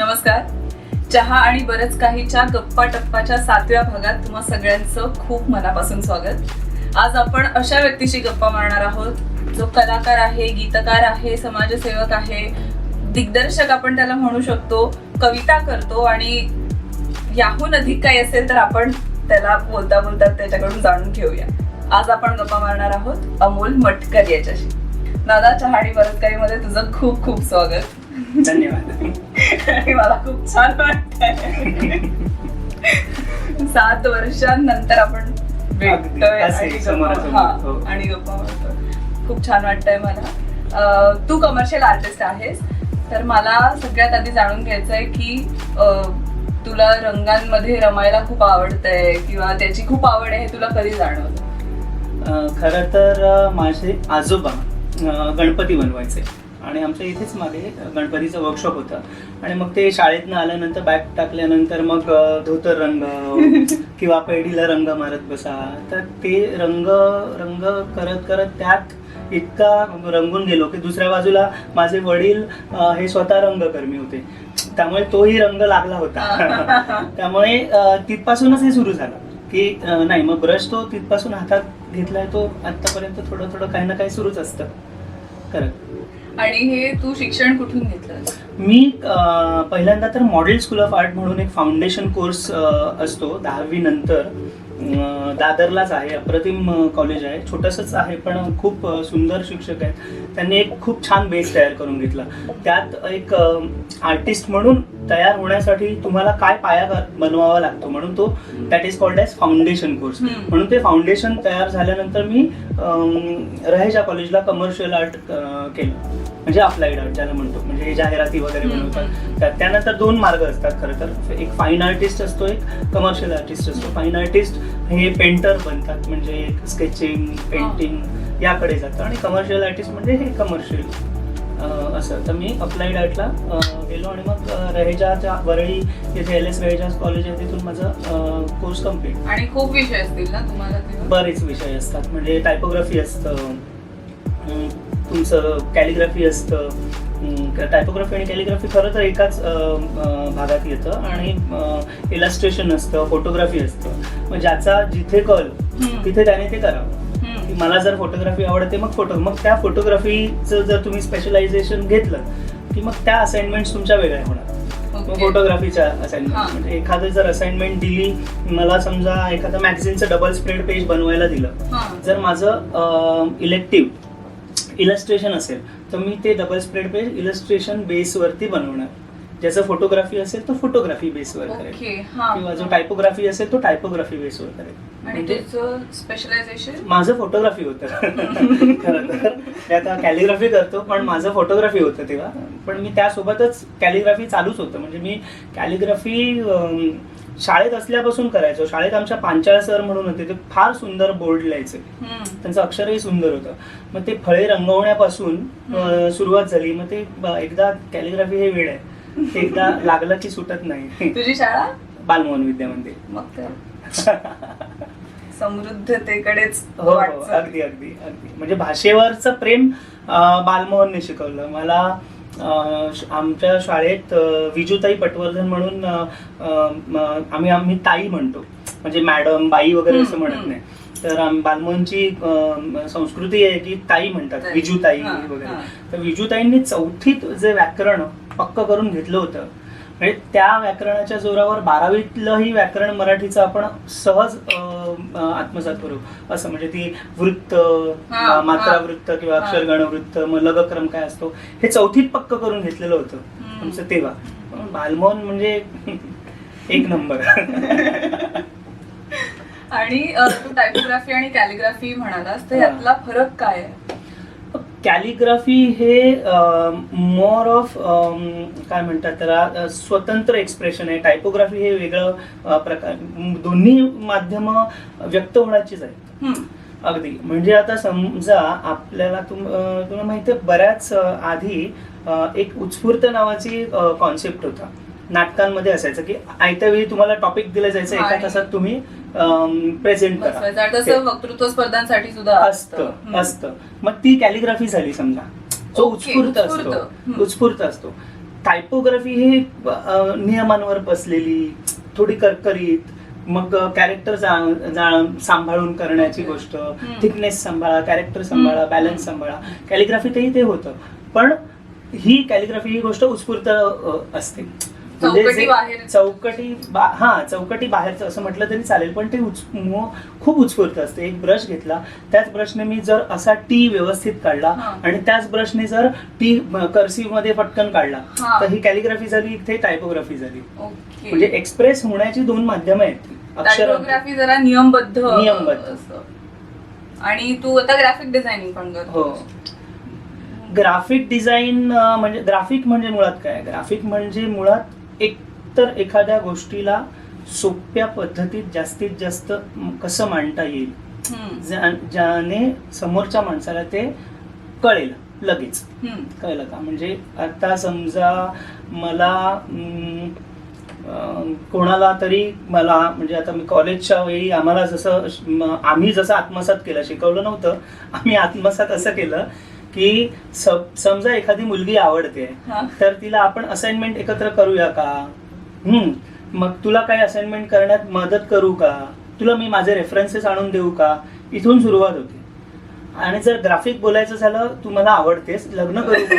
नमस्कार. चहा आणि बरंच काहीच्या गप्पा टप्पाच्या 7व्या भागात तुम्हा सगळ्यांचं खूप मनापासून स्वागत. आज आपण अशा व्यक्तीशी गप्पा मारणार आहोत जो कलाकार आहे, गीतकार आहे, समाजसेवक आहे, दिग्दर्शक आपण त्याला म्हणू शकतो, कविता करतो आणि याहून अधिक काही असेल तर आपण त्याला बोलता बोलता त्याच्याकडून जाणून घेऊया. आज आपण गप्पा मारणार आहोत अमोल मटकर याच्याशी. दादा, चहा आणि बरंच काही मध्ये तुझं खूप खूप स्वागत. धन्यवाद. आणि मला खूप छान वाटतंय. 7 वर्षांनंतर आपण भेटतोय आणि गप्पा मारतोय. खूप छान वाटतंय मला. तू कमर्शियल आर्टिस्ट आहेस, तर मला सगळ्यात आधी जाणून घ्यायचंय की तुला रंगांमध्ये रमायला खूप आवडतंय किंवा त्याची खूप आवड आहे, हे तुला कधी जाणवलं? खरं तर माझे आजोबा गणपती बनवायचे आणि आमच्या इथेच मागे गणपतीचं वर्कशॉप होतं आणि मग ते शाळेतनं आल्यानंतर बॅग टाकल्यानंतर मग धोतर रंग किंवा पेढीला रंग मारत बसा. तर ते रंग रंग करत करत त्यात इतका रंगून गेलो की दुसऱ्या बाजूला माझे वडील हे स्वतः रंगकर्मी होते, त्यामुळे तोही रंग लागला होता. त्यामुळे तिथपासूनच हे सुरू झालं की नाही, मग ब्रश तो तिथपासून हातात घेतलाय, तो आतापर्यंत थोडं थोडं काही ना काही सुरूच असतं. खरं. आणि हे तू शिक्षण कुठून घेतलं? मी पहिल्यांदा तर मॉडेल स्कूल ऑफ आर्ट म्हणून एक फाउंडेशन कोर्स असतो 10वी नंतर, दादरलाच आहे. अप्रतिम कॉलेज आहे, छोटंसंच आहे पण खूप सुंदर शिक्षक आहेत. त्यांनी एक खूप छान बेस तयार करून घेतला. त्यात एक आर्टिस्ट म्हणून तयार होण्यासाठी तुम्हाला काय पाया बनवावा लागतो म्हणून तो that is called as foundation course. म्हणून ते फाउंडेशन तयार झाल्यानंतर मी रहेजा कॉलेजला कमर्शियल आर्ट केलं, म्हणजे अप्लाइड आर्ट ज्याला म्हणतो, म्हणजे जाहिराती वगैरे बनवतात. त्यानंतर 2 मार्ग असतात खरं तर. एक फाईन आर्टिस्ट असतो, एक कमर्शियल आर्टिस्ट असतो. फाईन आर्टिस्ट हे पेंटर बनतात, म्हणजे स्केचिंग, पेंटिंग याकडे जातं, आणि कमर्शियल आर्टिस्ट म्हणजे हे कमर्शियल असं. तर मी अप्लाइड आर्टला गेलो आणि मग रहेजाच्या वरळी येथे LS रहेजा कॉलेज आहे, तिथून माझा कोर्स कम्प्लीट. आणि खूप विषय असतील ना तुम्हाला? बरेच विषय असतात, म्हणजे टायपोग्राफी असतं, तुमचं कॅलिग्राफी असतं. टायपोग्राफी आणि कॅलिग्राफी खरं तर एकाच भागात येतं, आणि इलस्ट्रेशन असतं, फोटोग्राफी असतं. मग ज्याचा जिथे कल तिथे त्याने ते करावं. मला जर फोटोग्राफी आवडते मग त्या फोटोग्राफीचं जर तुम्ही स्पेशलायझेशन घेतलं की मग त्या असाइनमेंट्स तुमच्या वेगळ्या होणार. मग फोटोग्राफीच्या असाइनमेंट म्हणजे एखादं जर असाइनमेंट दिली, मला समजा एखादं मॅगझिनचं डबल स्प्रेड पेज बनवायला दिलं, जर माझं इलेक्टिव्ह इलस्ट्रेशन असेल तर मी ते डबल स्प्रेड पेज इलस्ट्रेशन बेसवरती बनवणार. ज्याचं फोटोग्राफी असेल तो फोटोग्राफी बेसवर करेल, किंवा जो टायपोग्राफी असेल तो टायपोग्राफी बेसवर करेल. आणि तुझं स्पेशलायझेशन? माझं फोटोग्राफी होतं. खरं तर मी आता कॅलिग्राफी करतो, पण माझं फोटोग्राफी होतं तेव्हा. पण मी त्यासोबतच कॅलिग्राफी चालूच होतं. म्हणजे मी कॅलिग्राफी शाळेत असल्यापासून करायचो. शाळेत आमच्या पांचाळ सर म्हणून होते, ते फार सुंदर बोर्ड लिहायचे, त्यांचं अक्षरही सुंदर होतं. मग ते फळे रंगवण्यापासून सुरुवात झाली. मग ते एकदा कॅलिग्राफी हे वेळ आहे, ते एकदा लागलं की सुटत नाही. तुझी शाळा बालमोहन विद्या मंदिर. मग तर समृद्धतेकडेच. हो, अगदी अगदी अगदी. म्हणजे भाषेवरचं प्रेम बालमोहनने शिकवलं मला. आमच्या शाळेत विजूताई पटवर्धन म्हणून आम्ही ताई म्हणतो, म्हणजे मॅडम, बाई वगैरे असं म्हणत नाही. तर बालमोहनची संस्कृती आहे की ताई म्हणतात, विजूताई वगैरे. तर विजूताईंनी 4थीत जे व्याकरण पक्क करून घेतलं होतं, म्हणजे त्या व्याकरणाच्या जोरावर 12वीतलंही व्याकरण मराठीचं आपण सहज आत्मसात करू असं. म्हणजे ती वृत्त, मात्रावृत्त किंवा अक्षरगण वृत्त, मग लगक्रम काय असतो, हे 4थीत पक्क करून घेतलेलं होतं आमचं तेव्हा. बालमोहन म्हणजे एक नंबर. आणि तू टायपोग्राफी आणि कॅलिग्राफी म्हणालास, तर यातला फरक काय आहे? कॅलिग्राफी हे मोर ऑफ काय म्हणतात त्याला, स्वतंत्र एक्सप्रेशन आहे. टायपोग्राफी हे वेगळं प्रकार. दोन्ही माध्यम व्यक्त होण्याचीच आहेत. अगदी. म्हणजे आता समजा आपल्याला तुम्हाला माहिती आहे, बऱ्याच आधी एक उत्स्फूर्त नावाची कॉन्सेप्ट होता. नाटकांमध्ये असायचं की आयत्या वेळी तुम्हाला टॉपिक दिलं जायचं, एका तासात तुम्ही प्रेझेंट करा. तसं वक्तृत्व स्पर्धांसाठी सुद्धा असतं. मग ती कॅलिग्राफी झाली समजा, जो उत्स्फूर्त असतो. टायपोग्राफी ही नियमांवर बसलेली, थोडी करकरीत, मग कॅरेक्टर सांभाळून करण्याची गोष्ट, थिकनेस सांभाळा, कॅरेक्टर सांभाळा, बॅलन्स सांभाळा. कॅलिग्राफीतही ते होतं, पण ही कॅलिग्राफी ही गोष्ट उत्स्फूर्त असते. चौकटी बाहेरचं असं म्हटलं तरी चालेल, पण ते खूप उत्स्फूर्त असते. एक ब्रश घेतला, त्याच ब्रशने मी जर असा टी व्यवस्थित काढला आणि त्याच ब्रशने जर टी कर्सिव्ह मध्ये पटकन काढला, तर ही कॅलिग्राफी झाली, इथे टायपोग्राफी झाली. म्हणजे एक्सप्रेस होण्याची दोन माध्यम आहेत. टायपोग्राफी जरा नियमबद्ध. आणि तू आता ग्राफिक डिझायनिंग पण करतो. हो. ग्राफिक डिझाईन म्हणजे ग्राफिक म्हणजे मुळात काय? ग्राफिक म्हणजे मुळात एकतर एखाद्या गोष्टीला सोप्या पद्धतीत जास्तीत जास्त कसं मांडता येईल, ज्याने समोरच्या माणसाला ते कळेल लगेच. कळलं का? म्हणजे आता समजा मला कोणाला तरी म्हणजे आता मी कॉलेजच्या वेळी आम्ही जसं आत्मसात केलं, शिकवलं नव्हतं, आम्ही आत्मसात असं केलं की समजा एखादी मुलगी आवडते, तर तिला आपण असाइनमेंट एकत्र करूया का? मग तुला काही असाइनमेंट करण्यात मदत करू का? तुला मी माझे रेफरन्सेस आणून देऊ का? इथून सुरुवात होते. आणि जर ग्राफिक बोलायचं झालं, तू मला आवडतेस, लग्न करू का?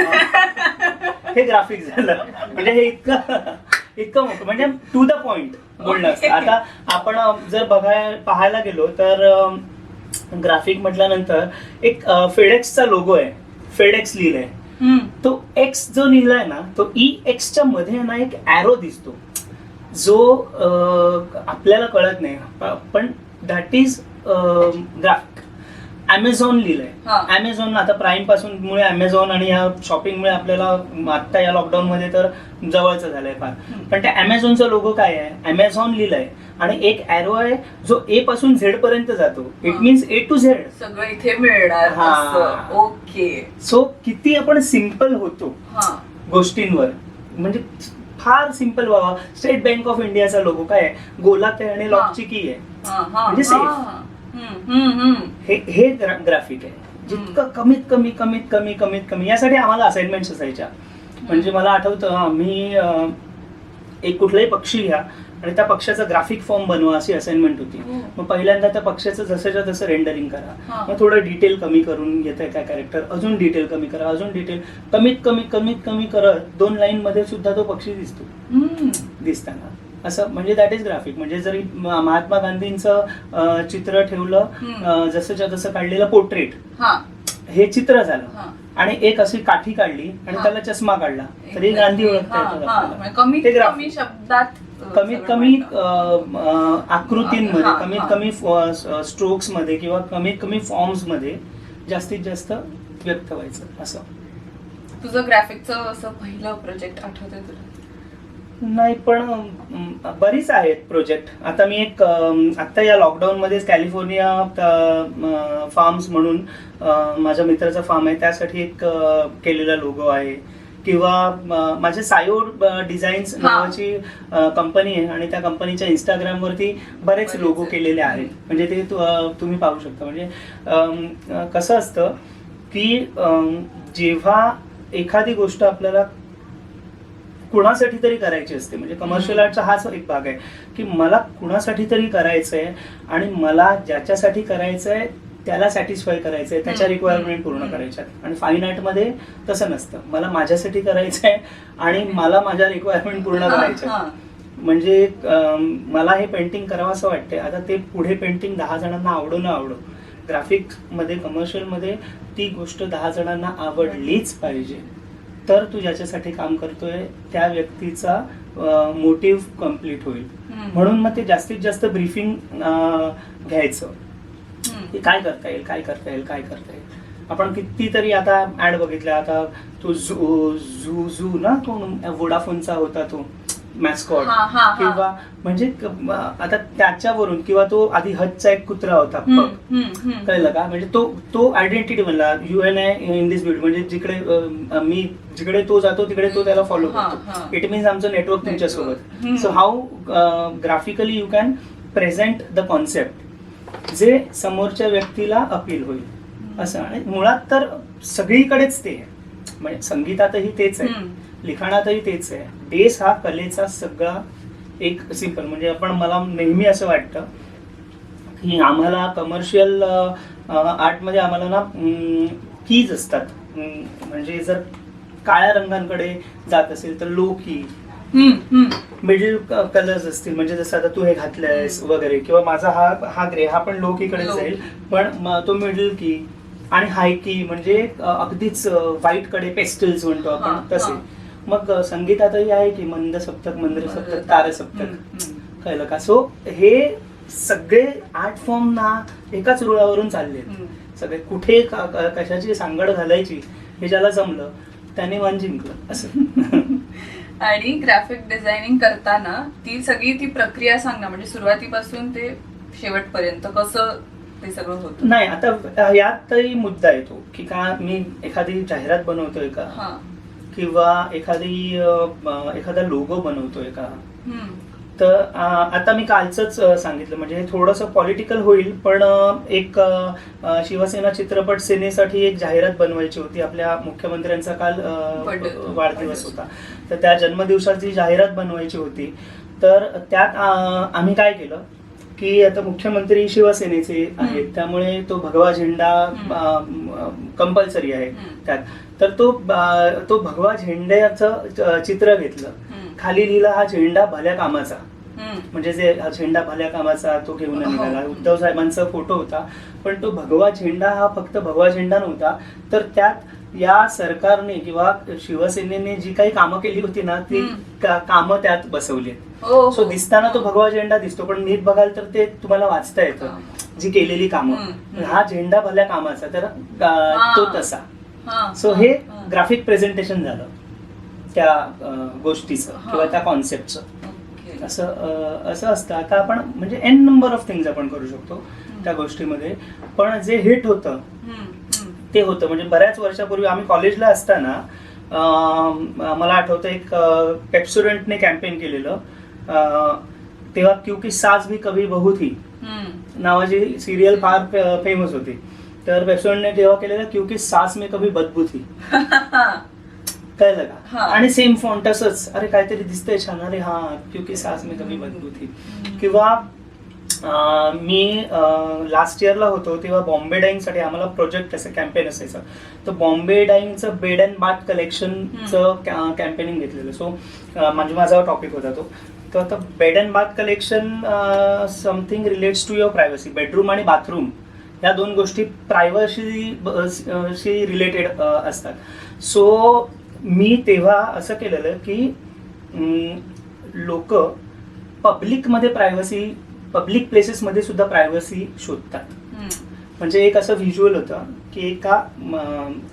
हे ग्राफिक झालं. म्हणजे हे इतकं मोठं, म्हणजे टू द पॉइंट बोलणं असतं. आता आपण जर पाहायला गेलो तर ग्राफिक म्हटल्यानंतर एक फेडेक्सचा लोगो आहे, फेडेक्स लिहिलंय, तो एक्स जो लिहिलाय ना, तो EX च्या मध्ये ना एक ॲरो दिसतो, जो आपल्याला कळत नाही, पण दॅट इज ग्राफिक. अमेझॉन लिहिलंय. अमेझॉन आता प्राईम पासून मुळे अमेझॉन आणि या शॉपिंगमुळे आपल्याला आता या लॉकडाऊन मध्ये तर जवळचं झालंय फार. पण त्या अमेझॉनचा लोगो काय आहे? अमेझॉन लिहिलंय आणि एक ॲरो आहे जो A पासून Z पर्यंत जातो. It means A to Z सगळं इथे मिळणार. ओके. सो किती आपण सिम्पल होतो गोष्टींवर, म्हणजे फार सिम्पल व्हावा. स्टेट बँक ऑफ इंडियाचा लोगो काय आहे? गोलात आहे आणि लॉकची की आहे, म्हणजे सेफ. हे ग्राफिक आहे. जितकं कमीत कमी यासाठी आम्हाला असाइनमेंट्स असायच्या. म्हणजे मला आठवतं, आम्ही एक कुठलाही पक्षी घ्या आणि त्या पक्षाचा ग्राफिक फॉर्म बनवा अशी असाइनमेंट होती. मग पहिल्यांदा त्या पक्षाचं जसंच्या तसं रेंडरिंग करा, मग थोडं डिटेल कमी करून घेतंय काय कॅरेक्टर, अजून डिटेल कमी करा, अजून डिटेल कमीत कमी करत 2 लाईन मध्ये सुद्धा तो पक्षी दिसतो दिसताना. असं म्हणजे दॅट इज ग्राफिक. म्हणजे जरी महात्मा गांधींचं चित्र ठेवलं, जसंच्या तसं काढलेलं पोर्ट्रेट, हे चित्र झालं, आणि एक अशी काठी काढली आणि त्याला चष्मा काढला, तरी गांधी ओळखता येतात. कमीत कमी आकृतींमध्ये, कमीत कमी स्ट्रोक्स मध्ये किंवा कमीत कमी फॉर्म्स मध्ये जास्तीत जास्त व्यक्त व्हायचं. असं. तुझं ग्राफिकचं असं पहिलं प्रोजेक्ट आठवतंय तुला? नाही, पण बरीच आहेत प्रोजेक्ट. आता मी एक आता या लॉकडाऊन मध्येच कॅलिफोर्निया फार्म्स म्हणून माझ्या मित्राचा फार्म आहे, त्यासाठी एक केलेला लोगो आहे. किंवा माझे सायो डिझाईन्स नावाची कंपनी आहे आणि त्या कंपनीच्या इंस्टाग्राम वरती बरेच लोगो केलेले आहेत. म्हणजे ते तुम्ही पाहू शकता. म्हणजे कसं असतं की जेव्हा एखादी गोष्ट आपल्याला कुणासाठी तरी करायची असते, म्हणजे कमर्शियल आर्टचा हाच एक भाग आहे की मला कुणासाठी तरी करायचंय आणि मला ज्याच्यासाठी करायचंय त्याला सॅटिस्फाय करायचंय, त्याच्या रिक्वायरमेंट पूर्ण करायच्या. आणि फाईन आर्ट मध्ये तसं नसतं, मला माझ्यासाठी करायचंय आणि मला माझ्या रिक्वायरमेंट पूर्ण करायच्या. म्हणजे मला हे पेंटिंग करावं असं वाटतंय, आता ते पुढे पेंटिंग 10 जणांना आवडो न आवडो, ग्राफिक मध्ये कमर्शियल मध्ये ती गोष्ट 10 जणांना आवडलीच पाहिजे, तर तू ज्याच्यासाठी काम करतोय त्या व्यक्तीचा मोटिव्ह कम्प्लीट होईल. म्हणून मग ते जास्तीत जास्त ब्रीफिंग घ्यायचं की काय करता येईल. आपण कितीतरी आता ऍड बघितल्या. आता तो झू ना, तो वोडाफोनचा होता तो मॅस्कॉट, किंवा म्हणजे आता त्याच्यावरून, किंवा तो आधी हजचा एक कुत्रा होता पग, कळलं का? म्हणजे तो आयडेंटिटी बनला. UN इन दिस बिल्ड, म्हणजे जिकडे तो जातो तिकडे तो त्याला फॉलो करतो. इट मीन्स आमचं नेटवर्क तुमच्यासोबत. So how graphically you can present the concept जे समोरच्या व्यक्तीला अपील होईल असं. आणि मुळात तर सगळीकडेच ते आहे, म्हणजे संगीतातही तेच आहे. लिखाणातही तेच आहे. बेस हा कलेचा सगळा एक सिंपल, म्हणजे मला नेहमी असं वाटतं की आम्हाला कमर्शियल आर्टमध्ये आम्हाला ना कीज असतात. म्हणजे जर काळ्या रंगांकडे जात असेल तर लो की, मिडल कलर्स असतील, म्हणजे जसं आता तू हे घातलंयस वगैरे, किंवा माझा हा ग्रे, हा पण लो की कडे जाईल, पण तो मिडल की आणि हाय की म्हणजे अगदीच व्हाईट कडे, पेस्टल्स म्हणतो आपण तसे. मग संगीतातही आहे की मंद सप्तक, मंद्र सप्तक, तार सप्तक, कळलं का? सो हे सगळे आर्ट फॉर्म ना एकाच रुळावरून चालले, सगळे कुठे कशाची सांगड घालायची हे ज्याला जमलं त्याने मन जिंकलं असं. आणि ग्राफिक डिझायनिंग करताना ती प्रक्रिया सांग ना, म्हणजे सुरुवातीपासून ते शेवटपर्यंत कसं ते सगळं होतं. नाही, आता यातही मुद्दा येतो की का मी एखादी जाहिरात बनवतोय का, किंवा एखादा लोगो बनवतोय का. तर आता मी कालच सांगितलं, म्हणजे हे थोडंसं पॉलिटिकल होईल, पण एक शिवसेना चित्रपट सेनेसाठी एक जाहिरात बनवायची होती. आपल्या मुख्यमंत्र्यांचा काल वाढदिवस होता, तर त्या जन्मदिवसाची जाहिरात बनवायची होती. तर त्यात आम्ही काय केलं की आता मुख्यमंत्री शिवसेनेचे आहेत, त्यामुळे तो भगवा झेंडा कंपल्सरी आहे त्यात. तर तो भगवा झेंड्याचं चित्र घेतलं, खाली लिहिला हा झेंडा भल्या कामाचा, म्हणजे जे हा झेंडा भल्या कामाचा तो घेऊन निघाला. उद्धव साहेबांचा फोटो होता, पण तो भगवा झेंडा हा फक्त भगवा झेंडा नव्हता, तर त्यात या सरकारने किंवा शिवसेनेने जी काही कामं केली होती ना ती कामं त्यात बसवली. सो दिसताना तो भगवा झेंडा दिसतो, पण नीट बघाल तर ते तुम्हाला वाचता येतं जी केलेली कामं. हा झेंडा भल्या कामाचा, तर तो तसा. सो हे ग्राफिक प्रेझेंटेशन झालं त्या गोष्टीचं किंवा त्या कॉन्सेप्टचं. असं असतं. आता आपण म्हणजे एन नंबर ऑफ थिंग्स आपण करू शकतो त्या गोष्टीमध्ये, पण जे हिट होतं ते होतं. म्हणजे बऱ्याच वर्षापूर्वी आम्ही कॉलेजला असताना मला आठवतं एक पेप्सोडेंटने कॅम्पेन केलेलं, तेव्हा क्योंकि सास भी कभी बहू थी नावाची सिरियल फार फेमस होती. तर पेप्सोडेंटने तेव्हा केलेलं क्योंकि सास में कभी बदबू थी. कळलं का? आणि सेम फॉन्ट असंच, अरे काहीतरी दिसतंय छान, अरे हा क्योंकि सास में कभी बदबू थी. किंवा मी लास्ट इयरला होतो तेव्हा बॉम्बे डाईंगसाठी आम्हाला प्रोजेक्ट असं कॅम्पेन असायचं. तर बॉम्बे डाईंगचं बेड अँड बाथ कलेक्शनचं कॅम्पेनिंग घेतलेलं. सो म्हणजे माझा टॉपिक होता तो. तर आता bed and bath collection something relates to your privacy. Bedroom आणि बाथरूम या दोन गोष्टी प्रायव्हसी रिलेटेड असतात. सो मी तेव्हा असं केलेलं की लोक पब्लिकमध्ये प्रायव्हसी, पब्लिक प्लेसेसमध्ये सुद्धा प्रायव्हसी शोधतात. म्हणजे एक असं व्हिज्युअल होतं की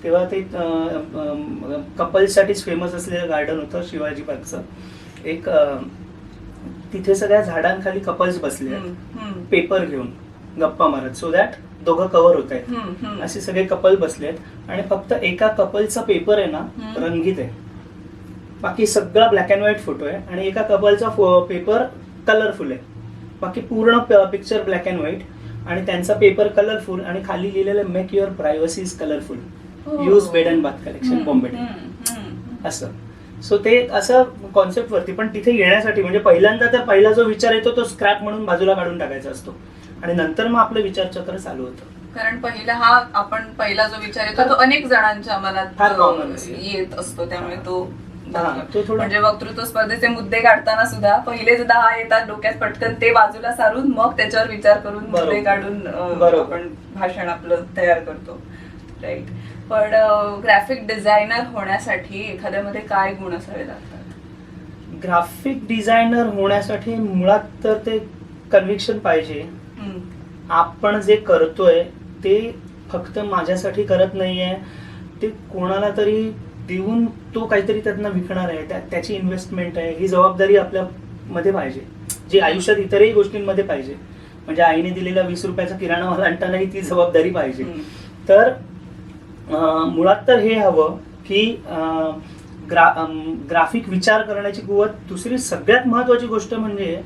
तेव्हा ते कपल्ससाठीच फेमस असलेलं गार्डन होतं शिवाजी पार्कचं एक. तिथे सगळ्या झाडांखाली कपल्स बसले पेपर घेऊन गप्पा मारत, सो दॅट दोघं कव्हर होत आहेत. असे सगळे कपल बसलेत आणि फक्त एका कपलचा पेपर आहे ना रंगीत आहे, बाकी सगळा ब्लॅक अँड व्हाईट फोटो आहे. आणि एका कपलचा पेपर कलरफुल आहे, बाकी पूर्ण पिक्चर ब्लॅक अँड व्हाईट. आणि त्यांचा पेपर कलरफुल आणि खाली लिहिलेलं make your privacy is colourful, use bed and bath collection Bombay असं. सो ते असं कॉन्सेप्ट वरती. पण तिथे येण्यासाठी म्हणजे पहिल्यांदा तर पहिला जो विचार येतो तो स्क्रॅप म्हणून बाजूला काढून टाकायचा असतो, आणि नंतर मग आपलं विचारचक्र चालू होतं. कारण पहिला जो विचार येतो तो अनेक जणांच्या मनात फार कॉमन येत असतो, त्यामुळे तो म्हणजे वक्तृत्व स्पर्धेचे मुद्दे काढताना सुद्धा पहिलेच 10 येतात डोक्यात, पटकन ते बाजूला सारून मग त्याच्यावर विचार करून मुद्दे काढून आपण भाषण आपलं तयार करतो. राईट. पण ग्राफिक डिझायनर होण्यासाठी एखाद्यामध्ये काय गुण असावे लागतात? ग्राफिक डिझायनर होण्यासाठी मुळात तर ते कन्व्हिक्शन पाहिजे. आपण जे करतोय ते फक्त माझ्यासाठी करत नाहीये, ते कोणाला तरी देऊन तो काहीतरी त्यातनं विकणार आहे, त्याची इन्व्हेस्टमेंट आहे. ही जबाबदारी आपल्या मध्ये पाहिजे, जी आयुष्यात इतरही गोष्टींमध्ये पाहिजे. म्हणजे आईने दिलेला 20 रुपयाचा किराणा मला आणतानाही ती जबाबदारी पाहिजे. तर मुळात तर हे हवं की ग्राफिक विचार करण्याची कुवत. दुसरी सगळ्यात महत्वाची गोष्ट म्हणजे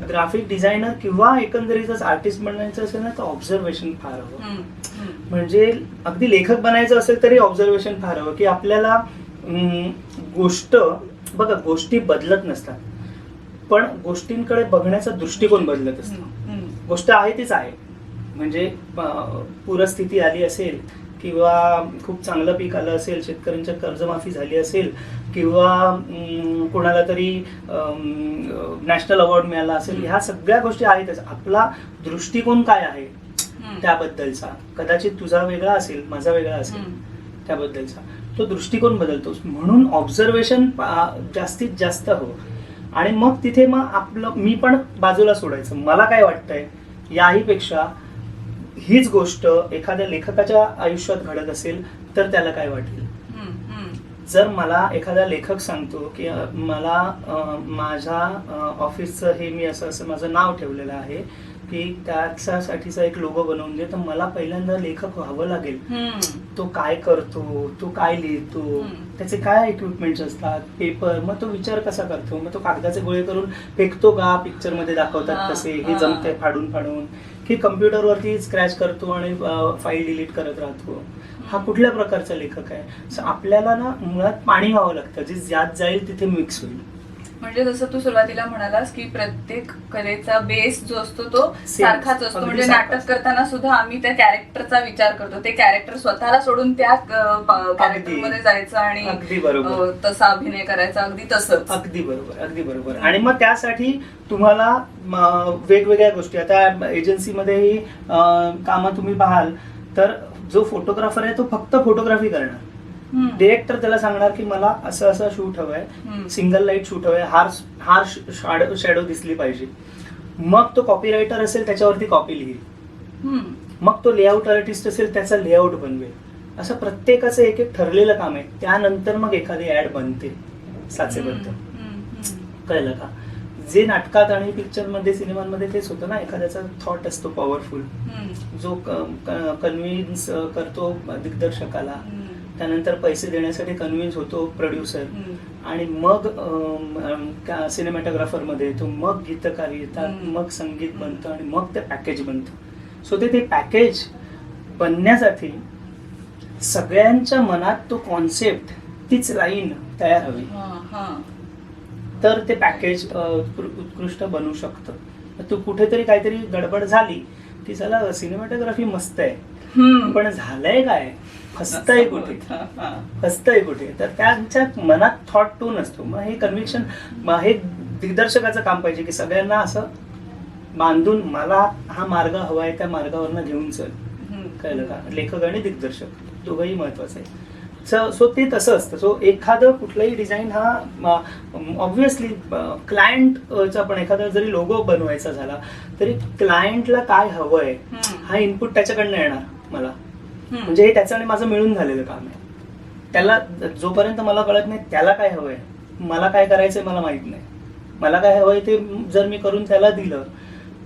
ग्राफिक डिझायनर किंवा एकंदरीतच आर्टिस्ट बनायचं असेल ना तर ऑब्झर्वेशन फार हवं. म्हणजे अगदी लेखक बनायचं असेल तरी ऑब्झर्वेशन फार हवं, की आपल्याला गोष्ट बघा, गोष्टी बदलत नसतात, पण गोष्टींकडे बघण्याचा दृष्टिकोन बदलत असतो. गोष्ट आहे तीच आहे. म्हणजे पूरस्थिती आली असेल किंवा खूप चांगलं पीक आलं असेल, शेतकऱ्यांच्या कर्जमाफी झाली असेल किंवा कोणाला तरी नॅशनल अवॉर्ड मिळाला असेल, ह्या सगळ्या गोष्टी आहेतच. आपला दृष्टिकोन काय आहे त्याबद्दलचा, कदाचित तुझा वेगळा असेल, माझा वेगळा असेल, त्याबद्दलचा तो दृष्टिकोन बदलतो. म्हणून ऑब्झर्वेशन जास्तीत जास्त हो. आणि मग तिथे मग आपलं मी पण बाजूला सोडायचं. मला काय वाटतंय याहीपेक्षा हीच गोष्ट एखाद्या लेखकाच्या आयुष्यात घडत असेल तर त्याला काय वाटेल. जर मला एखादा लेखक सांगतो की मला माझ्या ऑफिसचं हे मी असं असं माझं नाव ठेवलेलं आहे की त्याच्यासाठीचा एक लोगो बनवून दे, तर मला पहिल्यांदा लेखक व्हावं लागेल. तो काय करतो, तो काय लिहितो, त्याचे काय इक्विपमेंट्स असतात, पेपर, मग तो विचार कसा करतो, मग तो कागदाचे गोळे करून फेकतो का पिक्चर मध्ये दाखवतात तसे, हे जमते फाडून फाडून, की कम्प्युटरवरती स्क्रॅच करतो आणि फाईल डिलीट करत राहतो, हा कुठल्या प्रकारचा लेखक आहे. आपल्याला ना मुळात पाणी व्हावं लागतं, जे ज्यात जाईल तिथे मिक्स होईल. म्हणजे जसं तू सुरुवातीला म्हणालास की प्रत्येक कलेचा बेस जो असतो तो सारखाच असतो. म्हणजे नाटक करताना सुद्धा आम्ही त्या कॅरेक्टरचा विचार करतो, ते कॅरेक्टर स्वतःला सोडून त्या कॅरेक्टर मध्ये जायचं आणि अगदी बरोबर तसा अभिनय करायचा. अगदी तसंच. अगदी बरोबर, अगदी बरोबर. आणि मग त्यासाठी तुम्हाला वेगवेगळ्या गोष्टी, आता एजन्सीमध्येही कामं तुम्ही पाहाल तर जो फोटोग्राफर आहे तो फक्त फोटोग्राफी करणार. डिरेक्टर त्याला सांगणार की मला असं असं शूट हवंय, सिंगल लाईट शूट हवंय, हार शॅडो दिसली पाहिजे. मग तो कॉपीरायटर असेल त्याच्यावरती कॉपी लिहिल, मग तो लेआउट आर्टिस्ट असेल त्याचा लेआउट बनवेल. असं प्रत्येकाचं एक एक ठरलेलं काम आहे. त्यानंतर मग एखादी ऍड बनते साचेबद्ध. कळलं का? जे नाटकात आणि पिक्चरमध्ये सिनेमांमध्ये तेच होतं ना, एखाद्याचा थॉट असतो पॉवरफुल, जो कन्व्हिन्स करतो दिग्दर्शकाला, त्यानंतर पैसे देण्यासाठी कन्व्हिन्स होतो प्रोड्युसर, आणि मग सिनेमॅटोग्राफर मध्ये येतो, मग गीतकार येतात, मग संगीत बनतं आणि मग ते पॅकेज बनतं. सो ते पॅकेज बनण्यासाठी सगळ्यांच्या मनात तो कॉन्सेप्ट, तीच लाईन तयार हवी, तर ते पॅकेज उत्कृष्ट बनू शकतं. तू कुठेतरी काहीतरी गडबड झाली की चला सिनेमॅटोग्राफी मस्त आहे, पण झालंय काय, फसतंय कुठे, फसतंय कुठे, तर त्यांच्या मनात थॉट टू नसतो. मग हे कन्व्हिक्शन, हे दिग्दर्शकाचं काम पाहिजे की सगळ्यांना असं बांधून मला हा मार्ग हवाय त्या मार्गावरनं घेऊन चल. कळलं का? लेखक आणि दिग्दर्शक दोघंही महत्वाचं आहे. सो ते तसं असतं. सो एखादं कुठलाही डिझाईन हा ऑब्व्हियसली क्लायंटचा पण, एखादा जरी लोगो बनवायचा झाला तरी क्लायंटला काय हवंय हा इनपुट त्याच्याकडनं येणार मला. म्हणजे हे त्याचं आणि माझं मिळून झालेलं काम आहे. त्याला जोपर्यंत मला कळत नाही त्याला काय हवंय, मला काय करायचंय मला माहित नाही, मला काय हवंय ते जर मी करून त्याला दिलं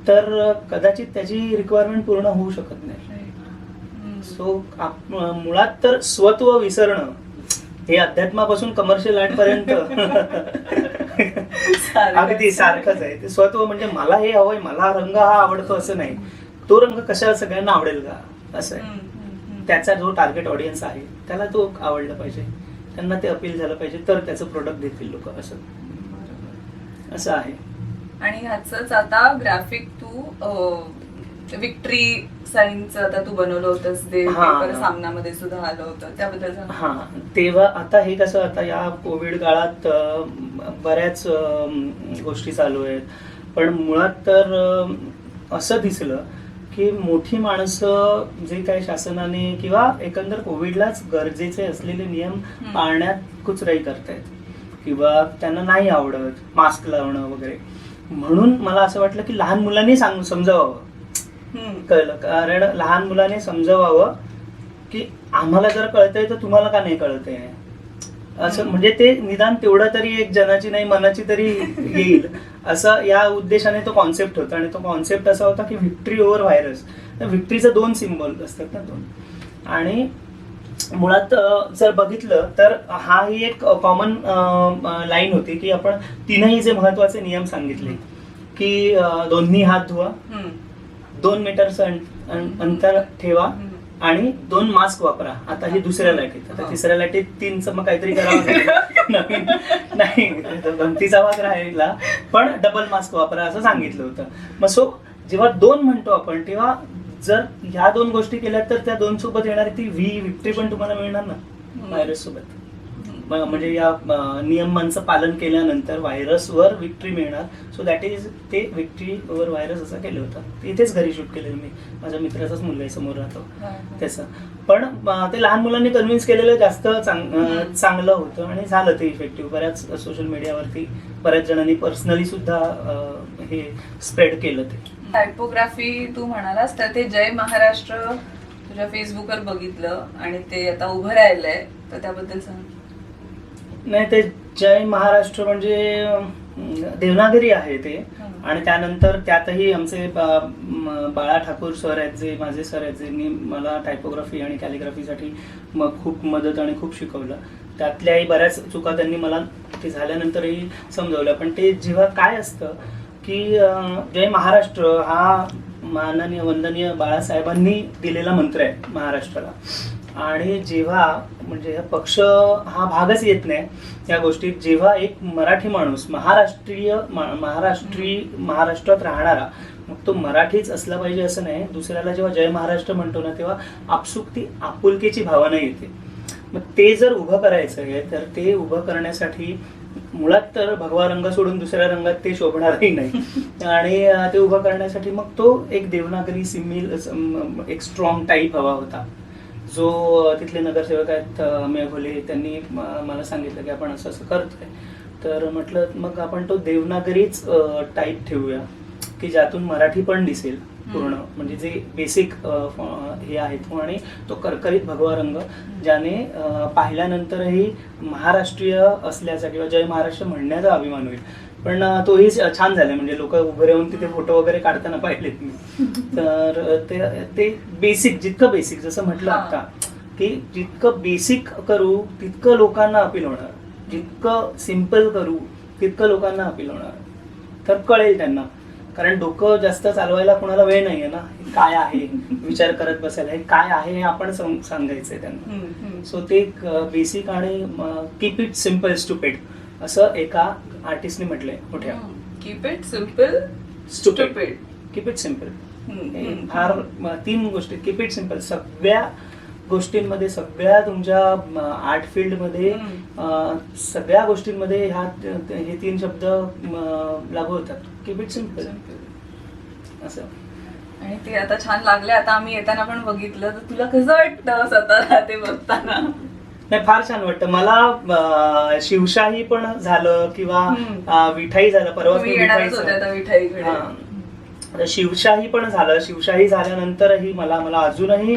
तर कदाचित त्याची रिक्वायरमेंट पूर्ण होऊ शकत नाही. सो मुळात तर स्वत्व विसरणं हे अध्यात्मापासून कमर्शियल आर्ट पर्यंत अगदी सारखंच आहे. ते स्वत्व म्हणजे मला हे हवंय, मला रंग हा आवडतो असं नाही, तो रंग कशा सगळ्यांना आवडेल का असं आहे. त्याचा जो टार्गेट ऑडियन्स आहे त्याला तो आवडला पाहिजे, त्यांना ते अपील झालं पाहिजे, तर त्याचं प्रोडक्ट देतील लोक, असं आहे. आणि ह्याच आता ग्राफिक तू विक्ट्री साईनचं आता तू बनवलं होतंस, ते सामनामध्ये सुद्धा आलं होतं, त्याबद्दल. हा, तेव्हा आता हे कसं, आता या कोविड काळात बऱ्याच गोष्टी चालू आहेत, पण मुळात तर असं दिसलं की मोठी माणसं जे काही शासनाने किंवा एकंदर कोविडलाच गरजेचे असलेले नियम पाळण्यात कुचराई करतायत किंवा त्यांना नाही आवडत मास्क लावणं वगैरे. म्हणून मला असं वाटलं की लहान मुलांनी समजावावं. कळलं? कारण लहान मुलाने समजावावं की आम्हाला जर कळतंय तर तुम्हाला का नाही कळतंय असं. म्हणजे ते निदान तेवढा तरी एक जनाची नाही मनाची तरी येईल असं या उद्देशाने तो कॉन्सेप्ट होता. आणि तो कॉन्सेप्ट असा होता की व्हिक्ट्री ओव्हर व्हायरस. व्हिक्ट्रीचं 2 सिम्बॉल असतात ना, 2. आणि मुळात जर बघितलं तर हा ही एक कॉमन लाईन होती की आपण 3ही जे महत्वाचे नियम सांगितले की दोन्ही हात धुवा, 2 मीटरचं अंतर ठेवा आणि 2 मास्क वापरा. आता ही दुसऱ्या लाटेत, आता तिसऱ्या लाटेत 3चं मग काहीतरी करावं लागेल. नवीन नाही, गमतीचा भाग राहिला, पण डबल मास्क वापरा असं सांगितलं होतं. मग सो जेव्हा 2 म्हणतो आपण, तेव्हा जर ह्या 2 गोष्टी केल्या तर त्या 2 सोबत येणारी ती विक्ट्री पण तुम्हाला मिळणार ना व्हायरस सोबत. म्हणजे या नियमांचं पालन केल्यानंतर व्हायरसवर विक्ट्री मिळणार. सो दॅट इज ते विक्ट्री ओव्हर व्हायरस असं केलं होतं. इथेच घरी शूट केलेलं मी, माझ्या मित्राचाच मुलगा आहे समोर राहतो त्याचं. पण ते लहान मुलांनी कन्व्हिन्स केलेलं जास्त चांगलं होतं आणि झालं ते इफेक्टिव्ह. बऱ्याच सोशल मीडियावरती बऱ्याच जणांनी पर्सनली सुद्धा हे स्प्रेड केलं. ते टायपोग्राफी तू म्हणालास तर ते जय महाराष्ट्र तुझ्या फेसबुकवर बघितलं आणि ते आता उभं राहिलंय, तर त्याबद्दल सांग. नाही, ते जय महाराष्ट्र म्हणजे देवनागरी आहे ते. आणि त्यानंतर त्यातही आमचे बाळा ठाकूर सर आहेत, जे माझे सर आहेत, ज्यांनी मला टायपोग्राफी आणि कॅलिग्राफीसाठी खूप मदत आणि खूप शिकवलं. त्यातल्याही बऱ्याच चुका त्यांनी मला ते झाल्यानंतरही समजवल्या. पण ते जेव्हा काय असतं की जय महाराष्ट्र हा माननीय वंदनीय बाळासाहेबांनी दिलेला मंत्र आहे महाराष्ट्राला. आणि जेव्हा म्हणजे पक्ष हा भागच येत नाही या गोष्टीत, जेव्हा एक मराठी माणूस महाराष्ट्रात राहणारा, मग तो मराठीच असला पाहिजे असं नाही. दुसऱ्याला जेव्हा जय महाराष्ट्र म्हणतो ना, तेव्हा आपसुकती आपुलकीची भावना येते. मग ते जर उभं करायचं आहे, तर ते उभं करण्यासाठी मुळात तर भगवा रंग सोडून दुसऱ्या रंगात ते शोभणारही नाही. आणि ते उभं करण्यासाठी मग तो एक देवनागरी सिमिल, एक स्ट्रॉंग टाईप हवा होता. जो तिथले नगरसेवक आहेत मेघोले, त्यांनी मला सांगितलं की आपण असं असं करतोय. तर म्हटलं मग आपण तो देवनागरीच टाईप ठेवूया की ज्यातून मराठी पण दिसेल पूर्ण, म्हणजे जे बेसिक हे आहेत. आणि तो करकरीत भगवा रंग, ज्याने पाहिल्यानंतरही महाराष्ट्रीय असल्याचा किंवा जय महाराष्ट्र म्हणण्याचा अभिमान होईल. पण तोही छान झाला, म्हणजे लोक उभे राहून तिथे फोटो वगैरे काढताना पाहिलेत मी. तर ते बेसिक, जितकं बेसिक, जसं म्हटलं आता की जितकं बेसिक करू तितकं लोकांना अपील होणार, जितकं सिम्पल करू तितकं लोकांना अपील होणार. तर कळेल त्यांना, कारण डोकं जास्त चालवायला कोणाला वेळ नाहीये ना. काय आहे विचार करत बसायला, हे काय आहे हे आपण सांगायचंय त्यांना. सो ते बेसिक आणि कीप इट सिम्पल स्टुपिड असं एका आर्टिस्टने म्हटलंय मोठ्या. Keep it simple stupid, keep it simple. फार 3 गोष्टी, कीप इट सिम्पल. सगळ्या गोष्टींमध्ये, सगळ्या तुमच्या आर्ट फील्डमध्ये, सगळ्या गोष्टींमध्ये हे 3 शब्द लागू होतात. कीप इट सिम्पल असं. आणि ते आता छान लागले. आता आम्ही येताना पण बघितलं, तर तुला कसं वाटतं स्वतःला ते बघताना? नाही, फार छान वाटतं मला. शिवशाही पण झालं किंवा विठाई झालं, परवा शिवशाही पण झालं. शिवशाही झाल्यानंतरही मला अजूनही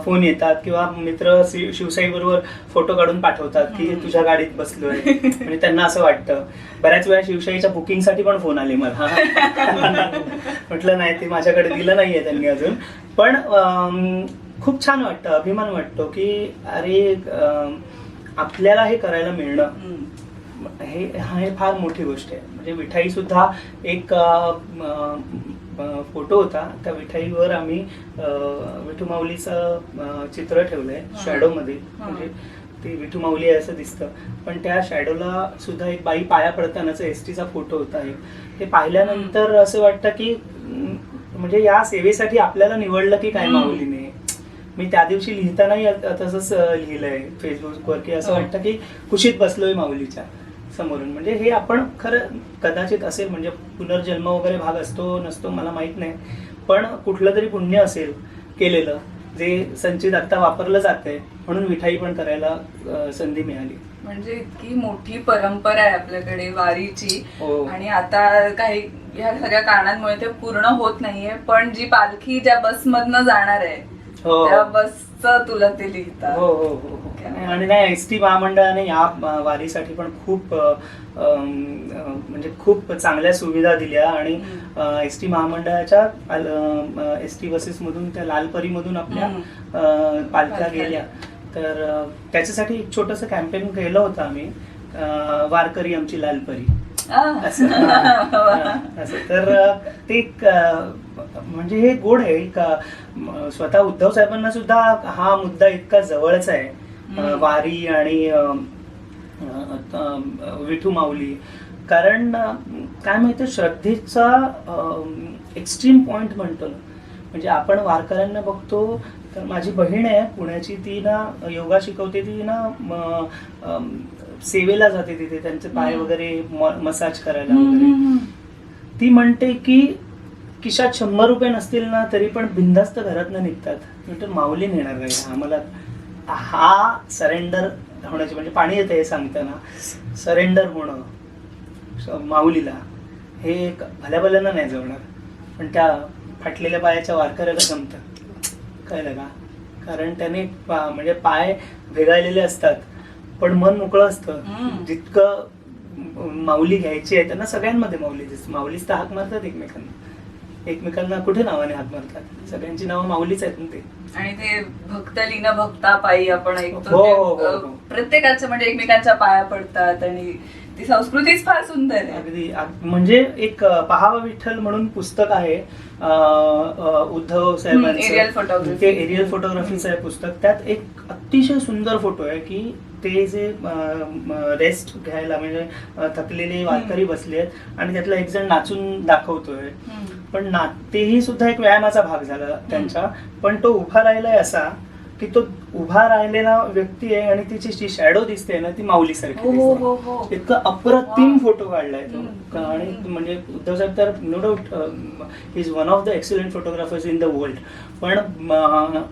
फोन येतात किंवा मित्र शिवशाही बरोबर फोटो काढून पाठवतात की तुझ्या गाडीत बसलोय. आणि त्यांना असं वाटतं. बऱ्याच वेळा शिवशाहीच्या बुकिंगसाठी पण फोन आले मला. म्हटलं नाही, ते माझ्याकडे दिलं नाहीये त्यांनी अजून. पण खूप छान वाटतं, अभिमान वाटतो की अरे आपल्याला हे करायला मिळणं, हे फार मोठी गोष्ट आहे. म्हणजे विठाई सुद्धा एक फोटो होता, त्या विठाईवर आम्ही विठू माऊलीचं चित्र ठेवलंय शॅडो मध्ये. म्हणजे ती विठू माऊली आहे असं दिसतं, पण त्या शॅडोला सुद्धा एक बाई पाया पडतानाचा एसटीचा फोटो होता. ते पाहिल्यानंतर असं वाटतं की म्हणजे या सेवेसाठी आपल्याला निवडलं की काय माऊलीने. मी त्या दिवशी लिहितानाही तसंच लिहिलंय फेसबुकवर की असं वाटतं की कुशीत बसलोय माऊलीच्या समोरून. म्हणजे हे आपण खरं कदाचित असेल, म्हणजे पुनर्जन्म वगैरे भाग असतो नसतो मला माहित नाही, पण कुठलं तरी पुण्य असेल केलेलं, जे संचित आता वापरलं जातंय, म्हणून विठाई पण करायला संधी मिळाली. म्हणजे इतकी मोठी परंपरा आहे आपल्याकडे वारीची. आणि आता काही ह्या सगळ्या कारणांमुळे ते पूर्ण होत नाहीये. पण जी पालखी ज्या बसमधनं जाणार आहे त्या बसचं तुला ते लिहितात. हो हो हो. आणि नाही, एसटी महामंडळाने या वारीसाठी पण खूप म्हणजे खूप चांगल्या सुविधा दिल्या. आणि एसटी महामंडळाच्या एसटी बसेस मधून त्या लालपरीमधून आपल्या पालख्या गेल्या. तर त्याच्यासाठी एक छोटंसं कॅम्पेन केलं होतं आम्ही, वारकरी आमची लालपरी. असं तर ते म्हणजे हे गोड आहे स्वतः उद्धव साहेबांना सुद्धा हा मुद्दा इतका जवळचा आहे, वारी आणि विठू माऊली. कारण काय माहिती, श्रद्धेचा एक्स्ट्रीम पॉइंट म्हणतो ना, म्हणजे आपण वारकऱ्यांना बघतो. तर माझी बहीण आहे पुण्याची, ती ना योगा शिकवते, ती ना सेवेला जाते तिथे, त्यांचे पाय वगैरे मसाज करायला वगैरे. ती म्हणते की खिशात 100 रुपये नसतील ना तरी पण बिनधास्त घरातनं निघतात. म्हणजे माऊली नेणार नाही आम्हाला. हा सरेंडर होण्याची, म्हणजे पाणी येतं हे सांगताना सरेंडर होणं माऊलीला, हे भल्याभल्यांना नाही जमणार, पण त्या फाटलेल्या पायाच्या वारकऱ्याला जमतं. कळलं का? कारण त्याने म्हणजे पाय भेगाळलेले असतात पण मन मोकळं असतं. जितकं माऊली घ्यायची आहे त्यांना सगळ्यांमध्ये माऊली दिसते. माऊलीच तर हाक मारतात एकमेकांना कुठे नावाने हात मारतात? सगळ्यांची नावं माऊलीच आहेत ना ते. आणि ते भक्त लीन भक्ता पायी आपण ऐकतो. हो. प्रत्येकाचं म्हणजे एकमेकांच्या पाया पडतात आणि ती संस्कृतीच फार सुंदर आहे. अगदी. म्हणजे एक पहावा विठ्ठल म्हणून पुस्तक आहे उद्धव साहेबांचं, ते एरियल फोटोग्राफीचं आहे पुस्तक. त्यात एक अतिशय सुंदर फोटो आहे की ते जे रेस्ट घ्यायला, म्हणजे थकलेले वारकरी बसले आहेत आणि त्यातला एक जण नाचून दाखवतोय. पण तेही सुद्धा एक व्यायामाचा भाग झाला त्यांचा. पण तो उभा राहिलाय असा की तो उभा राहिलेला व्यक्ती आहे आणि तिची जी शॅडो दिसते ना ती माऊली सारखी दिसते. इतकं अप्रतिम फोटो काढलाय तो. आणि म्हणजे उद्धव साहेब तर no doubt is one of the excellent photographers in the world. पण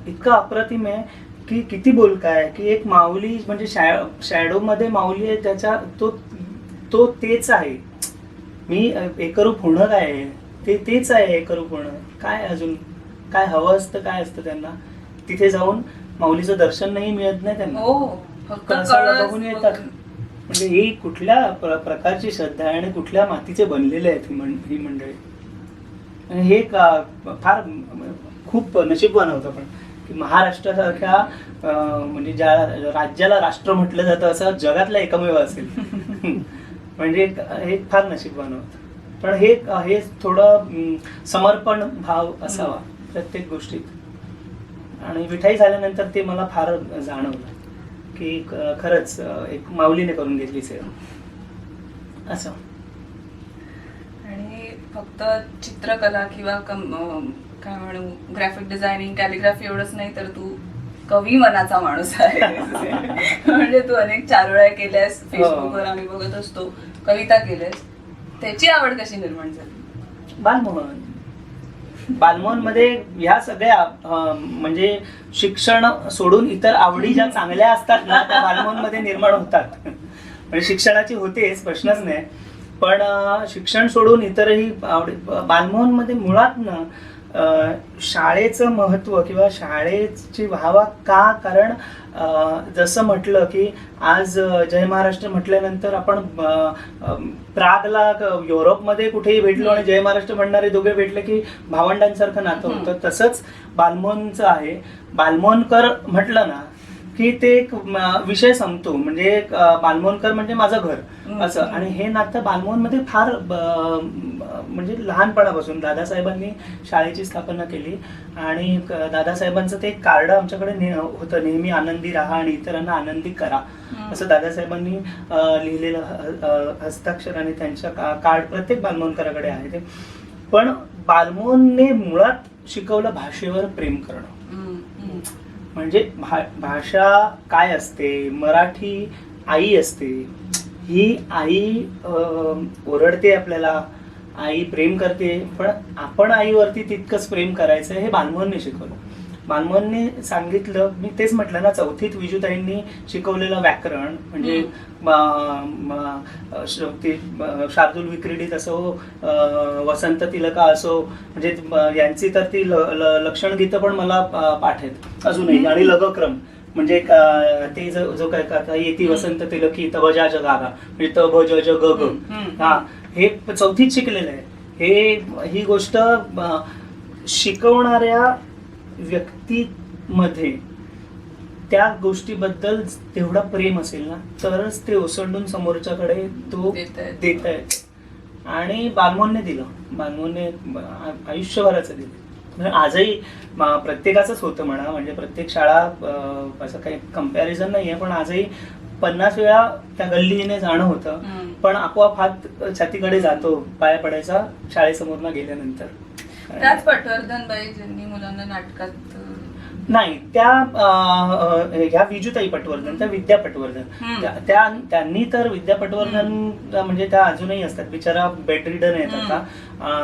इतकं अप्रतिम आहे की किती बोलकाय की एक माऊली, म्हणजे शॅडो मध्ये माऊली आहे, त्याच्या तो तेच आहे. मी एकरूप होणं काय आहे, तेच आहे एकरूप होणं. काय अजून काय हवं असतं, काय असतं त्यांना? तिथे जाऊन माऊलीचं दर्शन नाही मिळत नाही त्यांना, बघून येतात. म्हणजे ही कुठल्या प्रकारची श्रद्धा आहे आणि कुठल्या मातीचे बनलेले आहेत ही मंडळी. आणि हे फार खूप नशीबवान होतं पण की महाराष्ट्रासारख्या म्हणजे ज्या राज्याला राष्ट्र म्हटलं जातं असं जगातला एकमेव असेल. म्हणजे हे फार नशीबवान होतं. पण हे थोडं समर्पण भाव असावा प्रत्येक गोष्टीत. आणि विठाई झाल्यानंतर ते मला फार जाणवलं की खरंच एक माऊलीने करून घेतली सेवा असं. आणि फक्त चित्रकला किंवा काय म्हणू, ग्राफिक डिझायनिंग, कॅलिग्राफी एवढंच नाही तर तू कवी मनाचा माणूस आहे. म्हणजे तू अनेक चारोळ्या केल्यास, फेसबुकवर आम्ही बघत असतो, कविता केल्यास. त्याची आवड कशी निर्माण झाली? बालमोहन मध्ये ह्या सगळ्या म्हणजे शिक्षण सोडून इतर आवडी ज्या चांगल्या असतात ना त्या बालमोहन मध्ये निर्माण होतात. म्हणजे शिक्षणाची होतेच, प्रश्नच नाही, पण शिक्षण सोडून इतरही आवडी बालमोहन मध्ये मुळात ना शाळेचं महत्व किंवा शाळेची व्हावा का. कारण जसं म्हटलं की आज जय महाराष्ट्र म्हटल्यानंतर आपण प्रागला युरोपमध्ये कुठेही भेटलो आणि जय महाराष्ट्र म्हणणारे दोघे भेटले की भावंडांसारखं नातं होतं. तसंच बालमोहनचं आहे. बालमोहनकर म्हटलं ना की ते एक विषय संपतो. म्हणजे बालमोहनकर म्हणजे माझं घर असं. आणि हे नातं बालमोहनमध्ये फार म्हणजे लहानपणापासून दादासाहेबांनी शाळेची स्थापना केली आणि दादासाहेबांचं ते एक कार्ड आमच्याकडे होतं, नेहमी आनंदी राहा आणि इतरांना आनंदी करा असं दादासाहेबांनी लिहिलेलं हस्ताक्षराने त्यांच्या कार्ड प्रत्येक बालमोहनकराकडे आहे ते. पण बालमोहनने मुळात शिकवलं भाषेवर प्रेम करणं. म्हणजे भाषा काय असते, मराठी आई असते. ही आई ओरडते आपल्याला, आई प्रेम करते, पण आपण आईवरती तितकंच प्रेम करायचं हे बालमोहनने शिकवलं. बालमोहनने सांगितलं, मी तेच म्हटलं ना, चौथीत विजूताईंनी शिकवलेलं व्याकरण म्हणजे शार्दूल विक्रीडित असो, वसंत तिलका असो, म्हणजे यांची तर ती लक्षण गीतं पण मला पाठ आहेत अजूनही. आणि लघक्रम म्हणजे ते जो काय येती वसंत तिलकी तब जा जगागा, म्हणजे तब ज ज ग ग, हा हे चौथीत शिकलेलं आहे. ही गोष्ट शिकवणाऱ्या व्यक्तीमध्ये त्या गोष्टीबद्दल तेवढा प्रेम असेल ना तरच ते ओसंडून समोरच्याकडे तो देता येतं. देता येतो. आणि बालमोहनने दिलं, बालमोहनने आयुष्यभराचं दिलं. म्हणजे आजही प्रत्येकाचंच होतं म्हणा, म्हणजे प्रत्येक शाळा असं काही कम्पॅरिझन नाहीये, पण आजही 50 वेळा त्या गल्लीने जाणं होतं, पण आपोआप हात छातीकडे जातो पाया पडायचा शाळेसमोर ना गेल्यानंतर. त्याच पटवर्धनबाई ज्यांनी मुलांना नाटकात नाही, त्या ह्या विजूताई पटवर्धन, त्या विद्या पटवर्धन, त्यांनी तर विद्या पटवर्धन म्हणजे त्या अजूनही असतात, बिचारा बेड रिडन आहेत आता,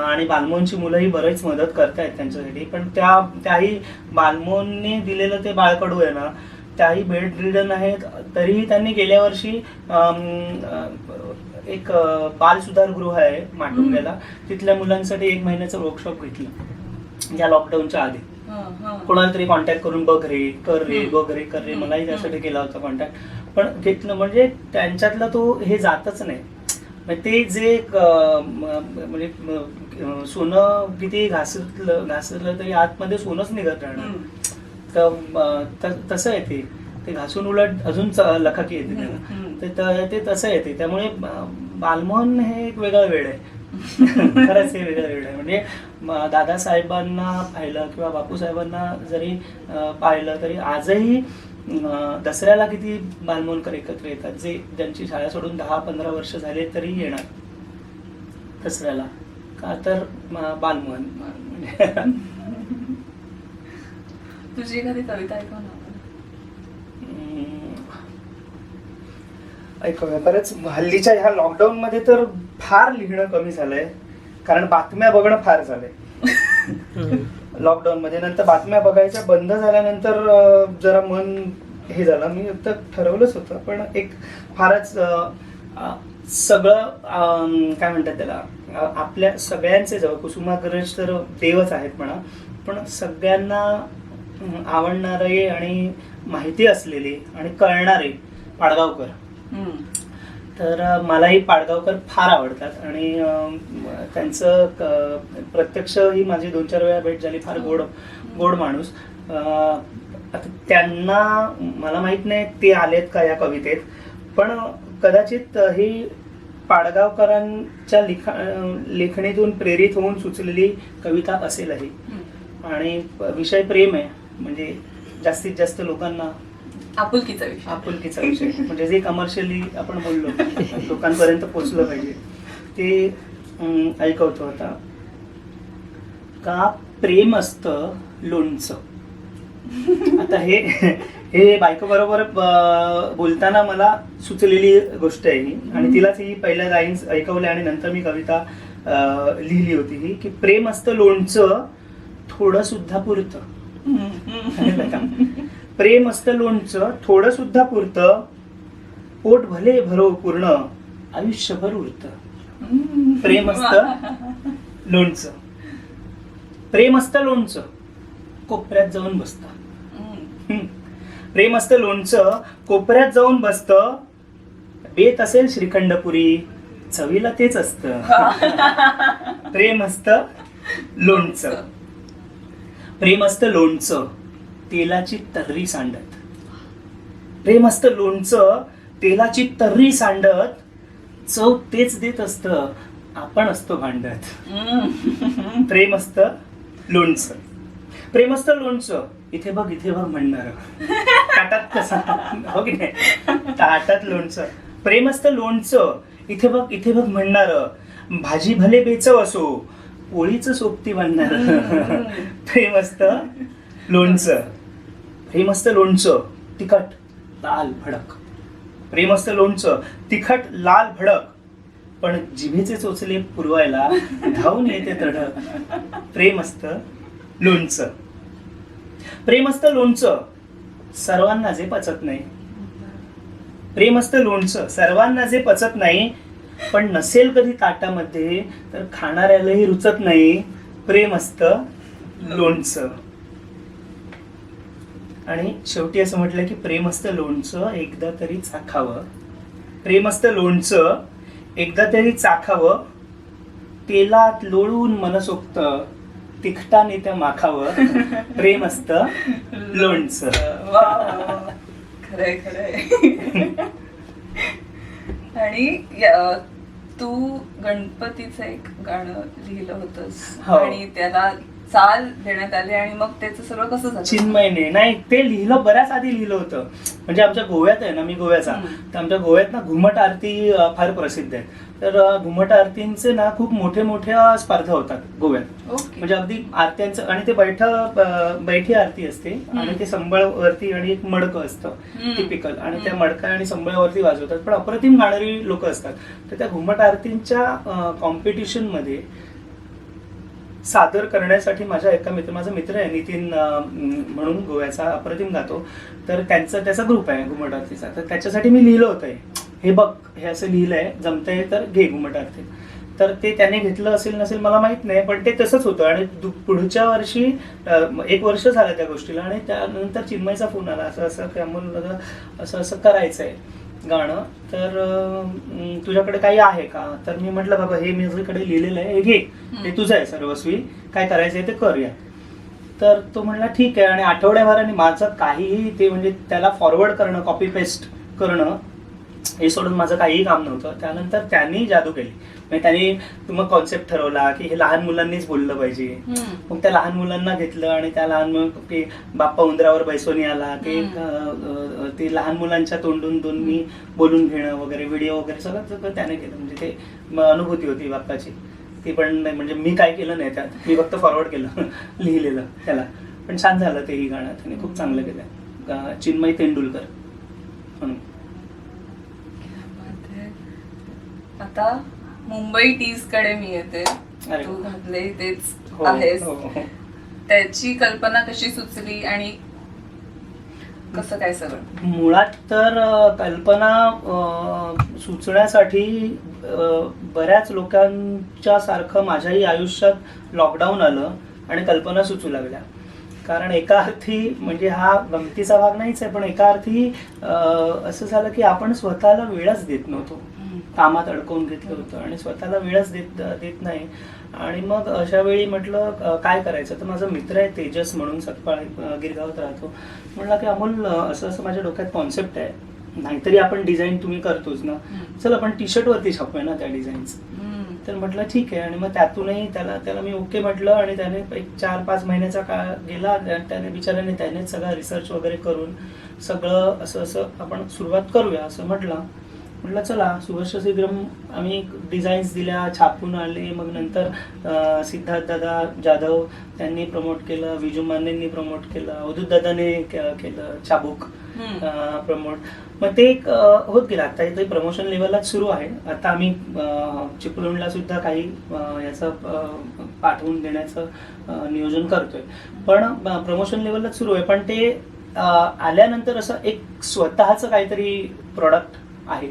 आणि बालमोहनची मुलंही बरेच मदत करतायत त्यांच्यासाठी. पण त्याही बालमोहनने दिलेलं ते बाळकडू आहे ना, त्याही बेड रिडन आहेत. तरीही त्यांनी गेल्या वर्षी एक बाल सुधारगृह आहे माटुंग्याला, तिथल्या मुलांसाठी 1 महिन्याचं वर्कशॉप घेतलं या लॉकडाऊनच्या आधी. कोणाला तरी कॉन्टॅक्ट करून बघ रे, कर रे, बघ रे, कर रे, मलाही त्यासाठी केला होता कॉन्टॅक्ट. पण घेतलं म्हणजे त्यांच्यातला तो हे जातच नाही. म्हणजे ते जे म्हणजे सोनं किती घासलं तरी आतमध्ये सोनंच निघत राहणार. तर तसं आहे ते घासून उलट अजून लखाकी येते त्याला, ते तसं येते. त्यामुळे बालमोहन हे एक वेगळं वेळ आहे. खरंच हे वेगळं वेळ आहे. म्हणजे दादासाहेबांना पाहिलं किंवा बापूसाहेबांना जरी पाहिलं तरी आजही दसऱ्याला किती बालमोहनकर एकत्र येतात, जे ज्यांची शाळा सोडून 10-15 वर्ष झाले तरी येणार दसऱ्याला. का तर बालमोहन. तुझी एखादी कविता ऐकव ना. ऐकूया. बरंच हल्लीच्या ह्या लॉकडाऊन मध्ये तर फार लिहिणं कमी झालंय, कारण बातम्या बघणं फार झालंय लॉकडाऊन मध्ये. नंतर बातम्या बघायच्या बंद झाल्यानंतर जरा मन हे झालं. मी आता ठरवलंच होतं, पण एक फारच सगळं काय म्हणतात त्याला, आपल्या सगळ्यांचे जवळ कुसुमाग्रज तर देवच आहेत म्हणा, पण सगळ्यांना आवडणारे आणि माहिती असलेले आणि कळणारे पाडगावकर. तर मलाही पाडगावकर फार आवडतात आणि त्यांचं प्रत्यक्ष ही माझी 2-4 वेळा भेट झाली. फार गोड माणूस. आता त्यांना मला माहित नाही ते आलेत का या कवितेत, पण कदाचित ही पाडगावकरांच्या लेखणीतून प्रेरित होऊन सुचलेली कविता असेलही. आणि विषय प्रेम आहे, म्हणजे जास्तीत जास्त लोकांना आपुलकीचा विषय, म्हणजे जे कमर्शियली आपण बोललो लोकांपर्यंत पोचलं पाहिजे ते ऐकवतो आता. का प्रेम असतं लोणचं. आता हे बायको बरोबर बोलताना मला सुचलेली गोष्ट आहे ही, आणि तिलाच ही पहिल्या लाईन्स ऐकवल्या आणि नंतर मी कविता लिहिली होती ही, की प्रेम असतं लोणचं थोडं सुद्धा पुरतं. प्रेम असतं लोणचं थोडं सुद्धा पुरतं, पोट भले भरो पूर्ण आयुष्यभर उरतं. प्रेम असतं लोणचं. प्रेम असतं लोणचं कोपऱ्यात जाऊन बसतं. प्रेम असतं लोणचं कोपऱ्यात जाऊन बसतं. बेत असेल श्रीखंडपुरी चवीला तेच असतं. प्रेम असतं लोणचं. प्रेम असतं लोणचं तेलाची तर्री सांडत. प्रेम असतं लोणचं तेलाची तर्री सांडत. चव तेच देत असतं, आपण असतो भांडत. प्रेम असतं लोणचं. प्रेम असतं लोणचं इथे बघ म्हणणार ताटात कसं, हो की नाही, ताटात लोणचं. प्रेम असतं लोणचं इथे बघ म्हणणार. भाजी भले बेचव असो पोळीच सोबती बनणार. प्रेम असतं लोणचं. प्रेम असतं लोणचं तिखट लाल भडक. प्रेम असतं लोणचं तिखट लाल भडक, पण जिभेचे चोचले पुरवायला धावून येते तडक. प्रेम असतं लोणचं. प्रेम असतं लोणचं सर्वांना जे पचत नाही. प्रेम असतं लोणचं सर्वांना जे पचत नाही, पण नसेल कधी ताटामध्ये तर खाणाऱ्यालाही रुचत नाही. प्रेम असतं लोणचं. आणि शेवटी असं म्हटलं की प्रेम असतं लोणचं एकदा तरी चाखावं. प्रेम असतं लोणचं एकदा तरी चाखावं. तेलात लोळून मनसोक्त तिखटाने त्या माखावं. प्रेम असतं लोणचं. खरंय खरंय. आणि तू गणपतीचं एक गाणं लिहिलं होतंस हो. आणि त्याला चाल देण्यात आली आणि मग त्याचं सगळं कसं झालं? चिन्मयने नाही, ते लिहिलं बऱ्याच आधी लिहिलं होतं. म्हणजे आमच्या गोव्यात आहे ना, मी गोव्याचा, तर आमच्या गोव्यात ना घुमट आरती फार प्रसिद्ध आहे. तर घुमट आरतींचे ना खूप मोठ्या स्पर्धा होतात गोव्यात. ओके. म्हणजे अगदी आरत्यांचं, आणि ते बैठी आरती असते आणि ते संबळवरती आणि एक मडकं असतं टिपिकल, आणि त्या मडका आणि संबळावरती वाजवतात, पण अप्रतिम गाणारी लोक असतात. तर त्या घुमट आरतींच्या कॉम्पिटिशन मध्ये सादर करण्यासाठी माझा मित्र आहे नितीन म्हणून, गोव्याचा, अप्रतिम गातो. तर त्याचा ग्रुप आहे घुमट आरतीचा. तर त्याच्यासाठी मी लिहिलं होतं, हे बघ, हे असं लिहिलंय, जमतंय तर घे घुमट आरती. तर ते त्याने घेतलं असेल नसेल मला माहित नाही, पण ते तसंच होतं. आणि पुढच्या वर्षी 1 वर्ष झालं त्या गोष्टीला, आणि त्यानंतर चिन्मयचा फोन आला, असं अमोल असं करायचंय गाणं, तर तुझ्याकडे काही आहे का? तर मी म्हटलं बाबा, हे माझ्याकडे लिहिलेलं आहे, हे घे, हे तुझं आहे सर्वस्वी, काय करायचंय ते करूया. तर तो म्हणला ठीक आहे. आणि आठवड्याभराने माझं काहीही, ते म्हणजे त्याला फॉरवर्ड करणं, कॉपी पेस्ट करणं, हे सोडून माझं काहीही काम नव्हतं. त्यानंतर त्यांनी जादू केली. म्हणजे त्यांनी मग कॉन्सेप्ट ठरवला की हे लहान मुलांनीच बोललं पाहिजे. मग त्या लहान मुलांना घेतलं, आणि त्या लहान की बाप्पा उंदरावर बैसोनी आला, ते लहान मुलांच्या तोंडून मी बोलून घेणं वगैरे, व्हिडिओ वगैरे सगळं त्याने केलं. म्हणजे ते अनुभूती होती बाप्पाची, ती पण नाही, म्हणजे मी काय केलं नाही त्यात, मी फक्त फॉरवर्ड केलं लिहिलेलं त्याला. पण छान झालं तेही गाणं, त्याने खूप चांगलं केलं. चिन्मय तेंडुलकर म्हणून. आता मुंबई टीज कडे मी येते. अरे तू घातले तेच हो, आहेस. हो, हो. त्याची कल्पना कशी सुचली आणि कसं काय सगळं? मुळात तर कल्पना सुचण्यासाठी बऱ्याच लोकांच्या सारखं माझ्याही आयुष्यात लॉकडाऊन आलं आणि कल्पना सुचू लागल्या. कारण एका अर्थी, म्हणजे हा गमतीचा भाग नाहीच आहे, पण एका अर्थी असं झालं की आपण स्वतःला वेळच देत नव्हतो. कामात अडकवून घेतलं होतं आणि स्वतःला वेळच देत नाही. आणि मग अशा वेळी म्हटलं काय करायचं. तर माझा मित्र आहे तेजस म्हणून, सतपाळ, गिरगावात राहतो. म्हणला की अमोल, असं माझ्या डोक्यात कॉन्सेप्ट आहे, नाहीतरी आपण डिझाईन तुम्ही करतोच ना, चल आपण टी शर्ट वरती छापूया ना त्या डिझाईन्स. तर म्हटलं ठीक आहे. आणि मग त्यातूनही त्याला मी ओके म्हटलं, आणि त्याने एक 4-5 महिन्याचा काळ गेला. त्याने बिचाराने त्यानेच सगळा रिसर्च वगैरे करून सगळं असं आपण सुरुवात करूया असं म्हटलं चला. सुवर्ष शीघ्रम आम्ही डिझाईन्स दिल्या, छापून आले. मग नंतर सिद्धार्थ दादा जाधव त्यांनी प्रमोट केलं, विजू मानेंनी प्रमोट केलं, अवधूत दादाने केलं चाबूक प्रमोट. मग ते होत गेलं. आता इथे प्रमोशन लेवललाच सुरू आहे. आता आम्ही चिपळूणला सुद्धा काही याचं पाठवून देण्याचं नियोजन करतोय, पण प्रमोशन लेवललाच सुरू आहे. पण ते आल्यानंतर असं एक स्वतःचं काहीतरी प्रोडक्ट आहे,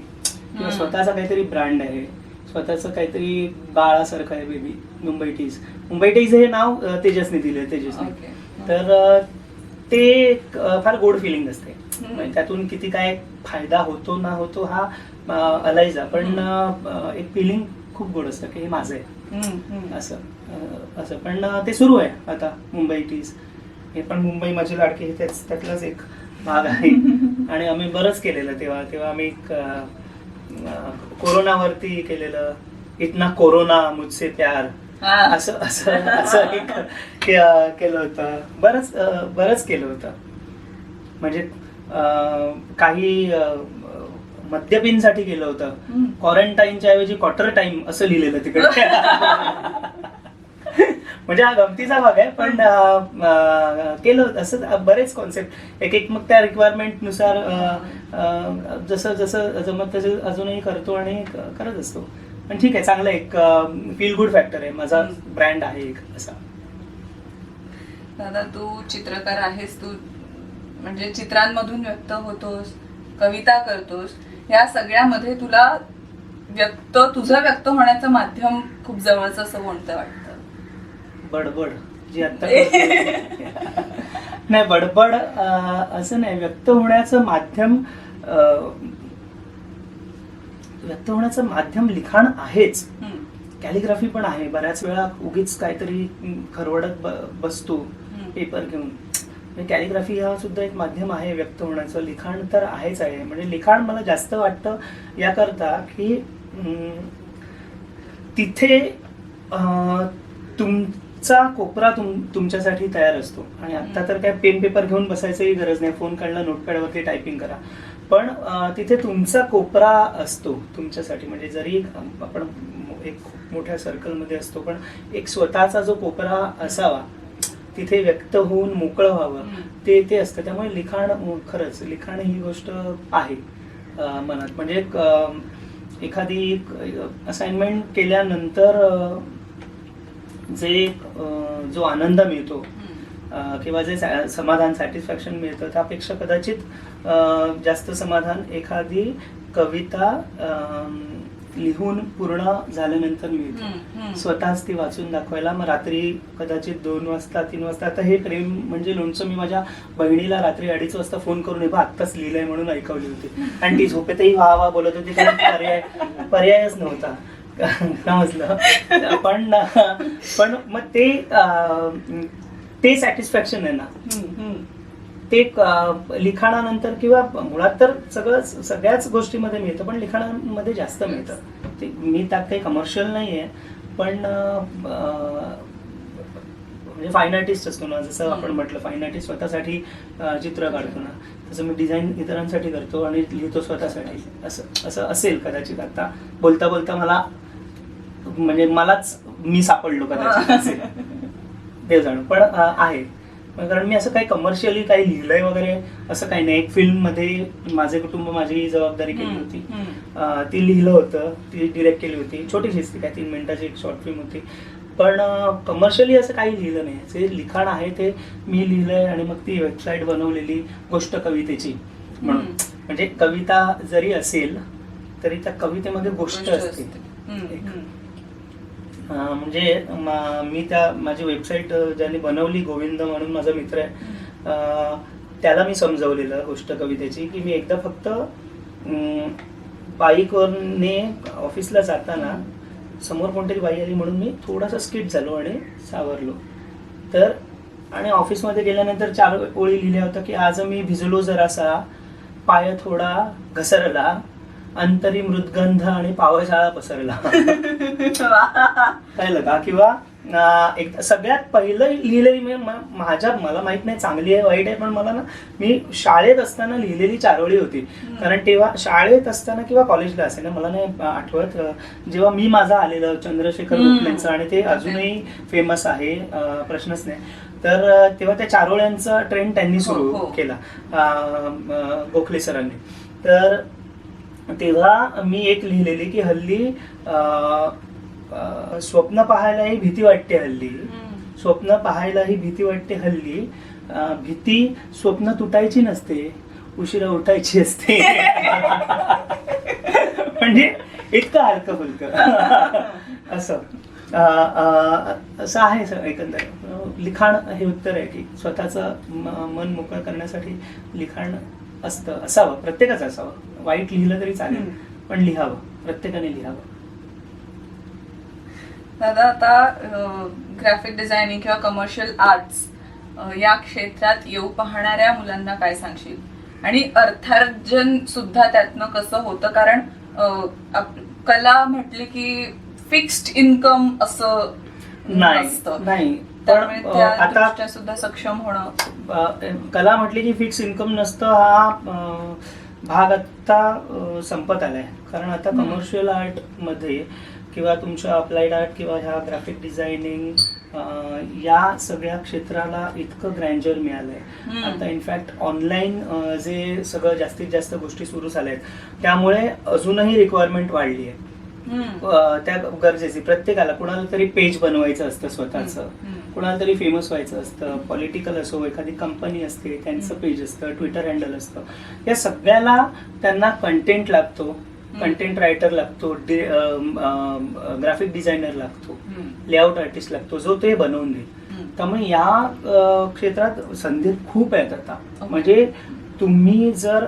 किंवा स्वतःचा काहीतरी ब्रँड आहे, स्वतःचं काहीतरी बाळासारखं आहे बेबी. मुंबई टीज हे नाव तेजसने दिले, तेजसने. तर ते फार गोड फिलिंग असते. त्यातून किती काय फायदा होतो ना होतो हा अलायजा, पण एक फिलिंग खूप गोड असतं की हे माझं आहे असं. पण ते सुरू आहे आता मुंबई टीज. हे पण मुंबई माझी लाडकी हे त्यातलाच एक भाग आहे. आणि आम्ही बरंच केलेलं तेव्हा आम्ही कोरोनावरती केलेलं, इतना कोरोना मुझसे प्यार, असं एक केलं होतं. बरंच केलं होतं. म्हणजे काही मद्यपींसाठी केलं होतं. क्वारंटाईनच्या ऐवजी क्वार्टर टाइम असं लिहिलेलं तिकडे. म्हणजे हा गमतीचा भाग आहे, पण केलं होतं असं बरेच कॉन्सेप्ट एक मग त्या रिक्वायरमेंट नुसार जसं जमत तसं अजूनही करतो आणि करत असतो. पण ठीक आहे, चांगलं एक फील गुड फॅक्टर आहे. माझा ब्रँड आहे एक असा. दादा, तू चित्रकार आहेस, तू म्हणजे चित्रांमधून व्यक्त होतोस, कविता करतोस. या सगळ्यामध्ये तुला तुझं व्यक्त होण्याचं माध्यम खूप जवळचं असं कोणतं वाटतं? बडबड, जी आता नाही, बडबड असं नाही. व्यक्त होण्याचं माध्यम लिखाण आहेच, कॅलिग्राफी पण आहे. बऱ्याच वेळा उगीच काहीतरी खरवडत बसतो पेपर घेऊन, कॅलिग्राफी हा सुद्धा एक माध्यम आहे व्यक्त होण्याचं. लिखाण तर आहेच आहे. म्हणजे लिखाण मला जास्त वाटतं याकरता की तिथे तुमचा कोपरा तुमच्यासाठी तयार असतो. आणि आता तर काय पेन पेपर घेऊन बसायचंही गरज नाही, फोन काढला नोटपॅडवरती टायपिंग करा, पण तिथे तुमचा कोपरा असतो तुमच्यासाठी. म्हणजे जरी आपण एक मोठ्या सर्कलमध्ये असतो, पण एक स्वतःचा जो कोपरा असावा तिथे व्यक्त होऊन मोकळं व्हावं, ते असतं. त्यामुळे लिखाण, खरंच लिखाण ही गोष्ट आहे मनात. म्हणजे एखादी असाइनमेंट केल्यानंतर जो आनंद मिळतो किंवा जे समाधान, सॅटिस्फॅक्शन मिळतं, त्यापेक्षा कदाचित जास्त समाधान एखादी कविता लिहून पूर्ण झाल्यानंतर मिळतं. स्वतःच ती वाचून दाखवायला. मग रात्री कदाचित 2 वाजता 3 वाजता, आता हे प्रेम म्हणजे लोणचं मी माझ्या बहिणीला रात्री 2:30 वाजता फोन करून आत्ताच लिहिलंय म्हणून ऐकवली होती. आणि ती झोपेतही वा बोलत होती, कारण पर्यायच नव्हता. समजलं. पण मग ते सॅटिस्फॅक्शन आहे ना, ते लिखाणानंतर किंवा मुळात तर सगळ्याच गोष्टीमध्ये मिळतं, पण लिखाणामध्ये जास्त मिळतं. ते मी त्यात काही कमर्शियल नाही आहे, पण म्हणजे फाईन आर्टिस्ट असतो ना, जसं आपण म्हटलं फाईन आर्टिस्ट स्वतःसाठी चित्र काढतो ना, तसं मी डिझाईन इतरांसाठी करतो आणि लिहितो स्वतःसाठी. असं असेल कदाचित. आता बोलता बोलता मला म्हणजे मलाच मी सापडलो कदाचित, देव जाणो. पण आहे, कारण मी असं काही कमर्शियली काही लिहिलंय वगैरे असं काही नाही. एक फिल्म मध्ये माझे कुटुंब माझी जबाबदारी केली होती, ती लिहिलं होतं, ती डिरेक्ट केली होती. छोटीशीच ती, काय 3 मिनिटाची एक शॉर्ट फिल्म होती. पण कमर्शियली असं काही लिहिलं नाही. जे लिखाण आहे ते मी लिहिलंय आणि मग ती वेबसाईट बनवलेली गोष्ट कवितेची म्हणून. म्हणजे कविता जरी असेल तरी त्या कवितेमध्ये गोष्ट असते. म्हणजे मी माझी वेबसाईट ज्यांनी बनवली, गोविंद म्हणून माझा मित्र आहे, त्याला मी समजवलेलं गोष्ट कवितेची की मी एकदा फक्त बाईकवरने ऑफिसला जाताना समोर कोणतरी बाई आली म्हणून मी थोडासा स्किट झालो आणि सावरलो. तर आणि ऑफिसमध्ये गेल्यानंतर 4 ओळी लिहिल्या होत्या की आज मी भिजलो जरासा, पाय थोडा घसरला, अंतरी मृदगंध आणि पावसाळा पसरला. कळलं का? किंवा एक सगळ्यात पहिलं लिहिलेली मला माहित नाही चांगली आहे वाईट आहे, पण मला ना, मी शाळेत असताना लिहिलेली 4 ओळी होती. कारण तेव्हा शाळेत असताना किंवा कॉलेजला असेल ना, मला नाही आठवत, जेव्हा मी माझा आलेलं चंद्रशेखर गोखलेंचं, आणि ते अजूनही फेमस आहे, प्रश्नच नाही. तर तेव्हा त्या 4 ओळ्यांचा ट्रेंड त्यांनी सुरू केला, गोखले सरांनी. तर तेव्हा मी एक लिहिलेली की हल्ली स्वप्न पाहायलाही भीती वाटते हल्ली, स्वप्न पाहायलाही भीती वाटते हल्ली, भीती स्वप्न तुटायची नसते, उशिरा उठायची असते. म्हणजे इतकं हलकं फुलकं असं आहे एकंदर. लिखाण हे उत्तर आहे की स्वतःचं मन मोकळं करण्यासाठी लिखाण असावं, प्रत्येकाचं असावं. वाईट लिहिलं तरी चालेल, पण लिहावं, प्रत्येकाने लिहावं. दादा, आता ग्राफिक डिझायनिंग किंवा कमर्शियल आर्ट्स या क्षेत्रात येऊ पाहणाऱ्या मुलांना काय सांगशील? आणि अर्थार्जन सुद्धा त्यातनं कसं होतं? कारण कला म्हटली की फिक्स्ड इन्कम असं नाही. त्यामुळे त्या दृष्ट्या सुद्धा सक्षम होणं. कला म्हटली की फिक्स इन्कम नसतं, हा भाग आता संपत आलाय. कारण आता कमर्शियल आर्ट मध्ये किंवा तुमच्या अप्लाइड आर्ट किंवा ह्या ग्राफिक डिझायनिंग या सगळ्या क्षेत्राला इतकं ग्रँजर मिळालंय. आता इनफॅक्ट ऑनलाईन जे सगळं जास्तीत जास्त गोष्टी सुरू झाल्या आहेत, त्यामुळे अजूनही रिक्वायरमेंट वाढली आहे. त्या गरजेची प्रत्येकाला, कुणाला तरी पेज बनवायचं असतं स्वतःचं, कुणाला तरी फेमस व्हायचं असतं, पॉलिटिकल असो, एखादी कंपनी असते त्यांचं पेज असतं, ट्विटर हँडल असतं. या सगळ्याला त्यांना कंटेंट लागतो, कंटेंट रायटर लागतो, ग्राफिक डिझायनर लागतो, लेआउट आर्टिस्ट लागतो, जो ते बनवून देईल. त्यामुळे या क्षेत्रात संधी खूप आहेत आता. म्हणजे तुम्ही जर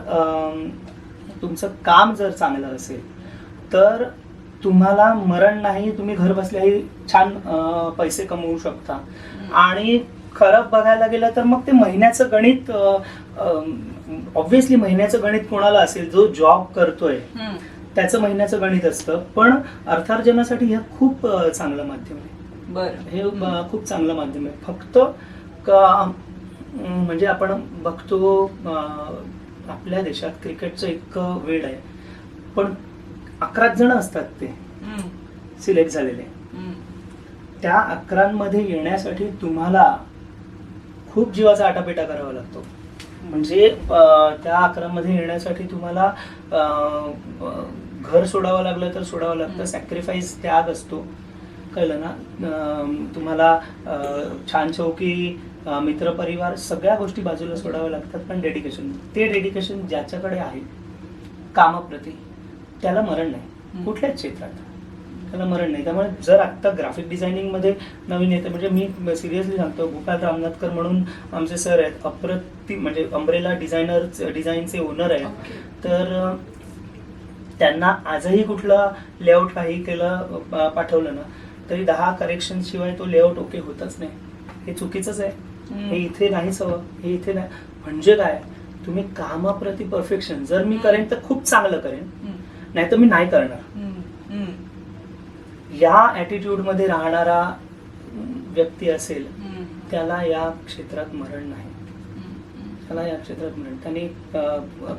तुमचं काम जर चांगलं असेल तर तुम्हाला मरण नाही, तुम्ही घर बसल्याही छान पैसे कमवू शकता. आणि खरं बघायला गेलं तर मग ते महिन्याचं गणित ऑब्व्हियसली महिन्याचं गणित कोणाला असेल जो जॉब करतोय हम्म. त्याचं महिन्याचं गणित असतं. पण अर्थार्जनासाठी हे खूप चांगलं माध्यम आहे. बरं. हे खूप चांगलं माध्यम आहे. फक्त म्हणजे आपण बघतो आपल्या देशात क्रिकेटचं इतकं वेळ आहे, पण 11 जण असतात ते हम्म. सिलेक्ट झालेले. हम्म. त्या 11 येण्यासाठी तुम्हाला खूप जीवाचा आटापिटा करावा लागतो. म्हणजे त्या 11 येण्यासाठी तुम्हाला घर सोडावं लागलं तर सोडावं लागतं. सॅक्रिफाईस त्याग असतो, कळलं ना. तुम्हाला छान चौकी, मित्रपरिवार, सगळ्या गोष्टी बाजूला सोडाव्या लागतात. पण ते डेडिकेशन ज्याच्याकडे आहे कामाप्रती त्याला मरण नाही, कुठल्याच क्षेत्रात त्याला मरण नाही. त्यामुळे जर आत्ता ग्राफिक डिझायनिंग मध्ये नवीन येतं, म्हणजे मी सिरियसली सांगतो, गोपाल रामनाथकर म्हणून आमचे सर आहेत, अप्रतिम, म्हणजे अम्ब्रेला डिझाईनचे ओनर आहेत. ओके. तर त्यांना आजही कुठलं लेआउट काही केलं पाठवलं ना तरी 10 करेक्शन शिवाय तो लेआउट ओके होतच नाही. हे चुकीचंच आहे. हे इथे नाहीच हवं, हे इथे नाही. म्हणजे काय, तुम्ही कामाप्रती परफेक्शन, जर मी करेन तर खूप चांगलं करेन, नाही तर मी नाही करणार, या ऍटिट्यूड मध्ये राहणारा व्यक्ती असेल त्याला या क्षेत्रात मरण नाही. त्याला या क्षेत्रात मरण, त्यांनी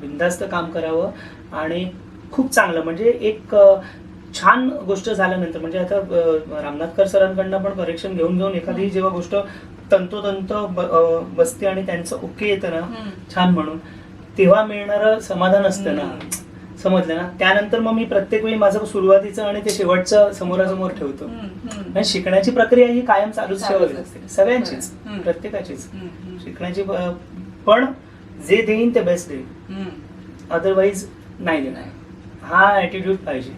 बिनधास्त काम करावं. आणि खूप चांगलं, म्हणजे एक छान गोष्ट झाल्यानंतर, म्हणजे आता रामनाथकर सरांकडनं पण करेक्शन घेऊन एखादी जेव्हा गोष्ट तंतोतंत बसते आणि त्यांचं ओके येतं ना छान म्हणून, तेव्हा मिळणारं समाधान असतं ना, समजलं ना. त्यानंतर मग मी प्रत्येक वेळी माझं सुरुवातीचं आणि ते शेवटचं समोरासमोर ठेवतो. म्हणजे शिकण्याची प्रक्रिया ही कायम चालूच ठेवावी लागते, सगळ्यांचीच, प्रत्येकाचीच शिकण्याची. पण जे देईन ते बेस्ट देईन, अदरवाईज नाही देणार. हा ऍटिट्यूड पाहिजे,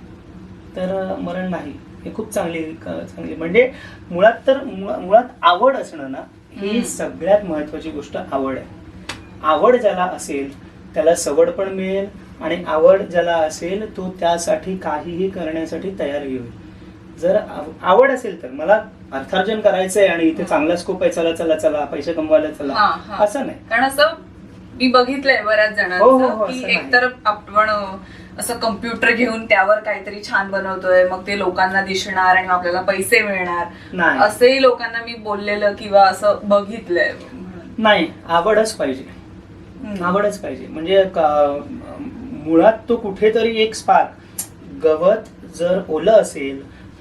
तर मरण नाही. हे खूप चांगली म्हणजे मुळात आवड असणं ना, ही सगळ्यात महत्वाची गोष्ट. आवड आहे. आवड ज्याला असेल त्याला सवड पण मिळेल, आणि आवड ज्याला असेल तो त्यासाठी काहीही करण्यासाठी तयारही होईल. जर आवड असेल तर, मला अर्थार्जन करायचंय आणि इथे चांगला स्कोप आहे, चला चला चला पैसे कमवायला चला, असं नाही. कारण असं मी बघितलंय बऱ्याच जणांचं की एकतर आपण असं कम्प्युटर घेऊन त्यावर काहीतरी छान बनवतोय, मग ते लोकांना दिसणार आणि आपल्याला पैसे मिळणार, असंही लोकांना मी बोललेलं किंवा असं बघितलंय. नाही, आवडच पाहिजे, आवडच पाहिजे. म्हणजे मुळात तो कुठेतरी एक स्पार्क, गवत जर ओलं असेल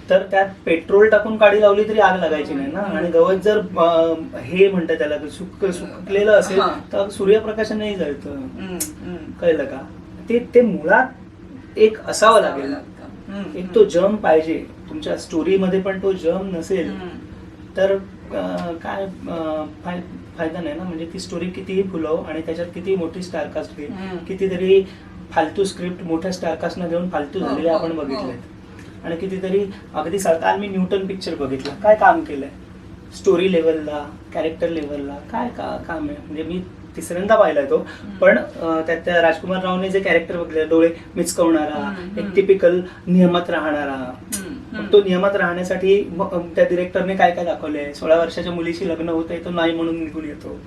तर त्यात पेट्रोल टाकून काडी लावली तरी आग लागायची नाही ना. आणि गवत जर हे म्हणतात त्याला सुकलेलं असेल तर सूर्यप्रकाशाने जळतं, कळलं का. ते मुळात एक असावं लागेल, एक तो जम पाहिजे. तुमच्या स्टोरीमध्ये पण तो जम नसेल तर काय फायदा नाही ना. म्हणजे ती स्टोरी कितीही फुलव आणि त्याच्यात किती मोठी स्टारकास्ट घेईल, कितीतरी फालतू स्क्रिप्ट मोठ्या स्टारकास्टना देऊन फालतू झालेले आपण बघितलेत. आणि कितीतरी अगदी काल मी न्यूटन पिक्चर बघितला, काय काम केलंय स्टोरी लेवलला, कॅरेक्टर लेवलला, काय काम आहे. म्हणजे मी तिसऱ्यांदा पाहिलाय तो, पण त्यात राजकुमार रावने जे कॅरेक्टर बघले, डोळे मिचकवणारा, एक टिपिकल नियमात राहणारा, तो नियमात राहण्यासाठी त्या डिरेक्टरने काय काय दाखवलंय. 16 वर्षाच्या मुलीशी लग्न होतंय, तो नाही म्हणून निघून येतो.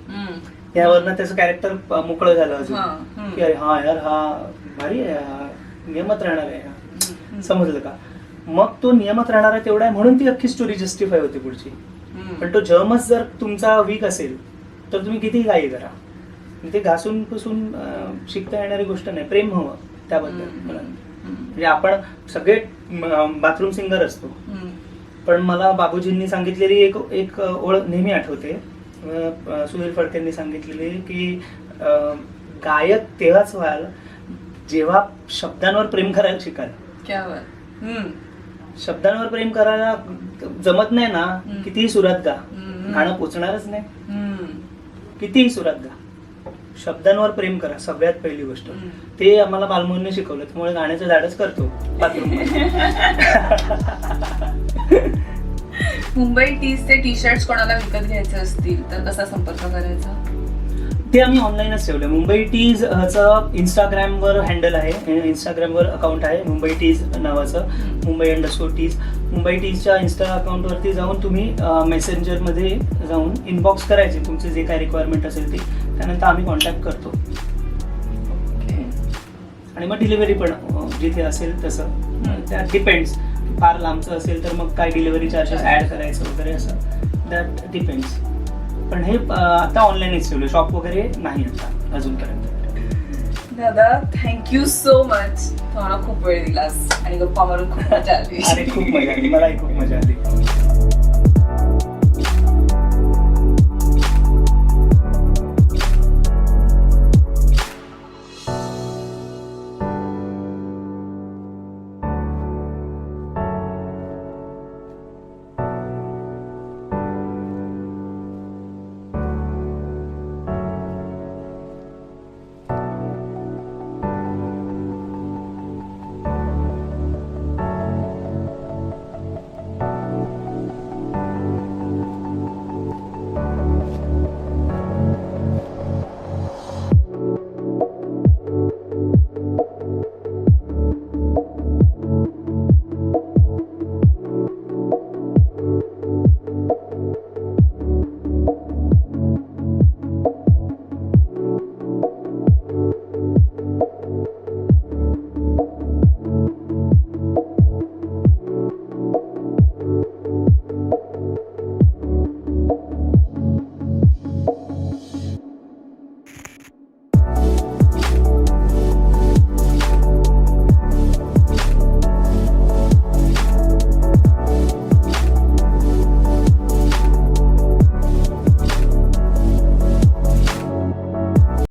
यावरनं त्याचं कॅरेक्टर मोकळं झालं अजून, की अरे हा यार, हा भारी आहे, नियमात राहणार आहे, समजलं का. मग तो नियमात राहणारा तेवढा आहे म्हणून ती अख्खी स्टोरी जस्टिफाय होते पुढची. पण तो जर्मच जर तुमचा वीक असेल तर तुम्ही कितीही काही करा, ते घासून पुसून शिकता येणारी गोष्ट नाही. प्रेम हवं त्याबद्दल. म्हणजे आपण सगळे बाथरूम सिंगर असतो, पण मला बाबूजींनी सांगितलेली एक ओळ नेहमी आठवते, सुधीर फडकेंनी सांगितलेली, की गायक तेव्हाच व्हाल जेव्हा शब्दांवर प्रेम करायला शिकाल. शब्दांवर प्रेम करायला जमत नाही ना, कितीही सुरात गा, गाणं पोचणारच नाही. कितीही सुरात गा, शब्दांवर प्रेम करा, सगळ्यात पहिली गोष्ट. ते आम्हाला बालमोहनने शिकवलं, त्यामुळे गाण्याचं धाडस करतो. मुंबई टीजचे टी शर्ट्स कोणाला विकत घ्यायचे असतील तर कसा संपर्क करायचा? ते आम्ही ऑनलाईनच ठेवलं. मुंबई टीज चं इंस्टाग्रामवर हँडल आहे, इंस्टाग्रामवर अकाउंट आहे मुंबई टीज नावाचं, मुंबई_टीज. मुंबई टीजच्या इन्स्टा अकाउंटवरती जाऊन तुम्ही मेसेंजरमध्ये जाऊन इनबॉक्स करायचे तुमचे जे काय रिक्वायरमेंट असेल ती, त्यानंतर आम्ही कॉन्टॅक्ट करतो. आणि मग डिलिव्हरी पण जिथे असेल तसं, त्यात डिपेंड्स. फार लांबचं असेल तर मग काय डिलिव्हरी चार्जेस ॲड करायचं वगैरे असं, दॅट डिपेंड्स. पण हे आता ऑनलाईनच ठेवलं, शॉप वगैरे नाही आता अजूनपर्यंत. दादा थँक्यू सो मच, तुम्हाला खूप वेळ दिलास आणि गप्पा मारून खूप मजा आली. अरे खूप मजा आली, मलाही खूप मजा आली.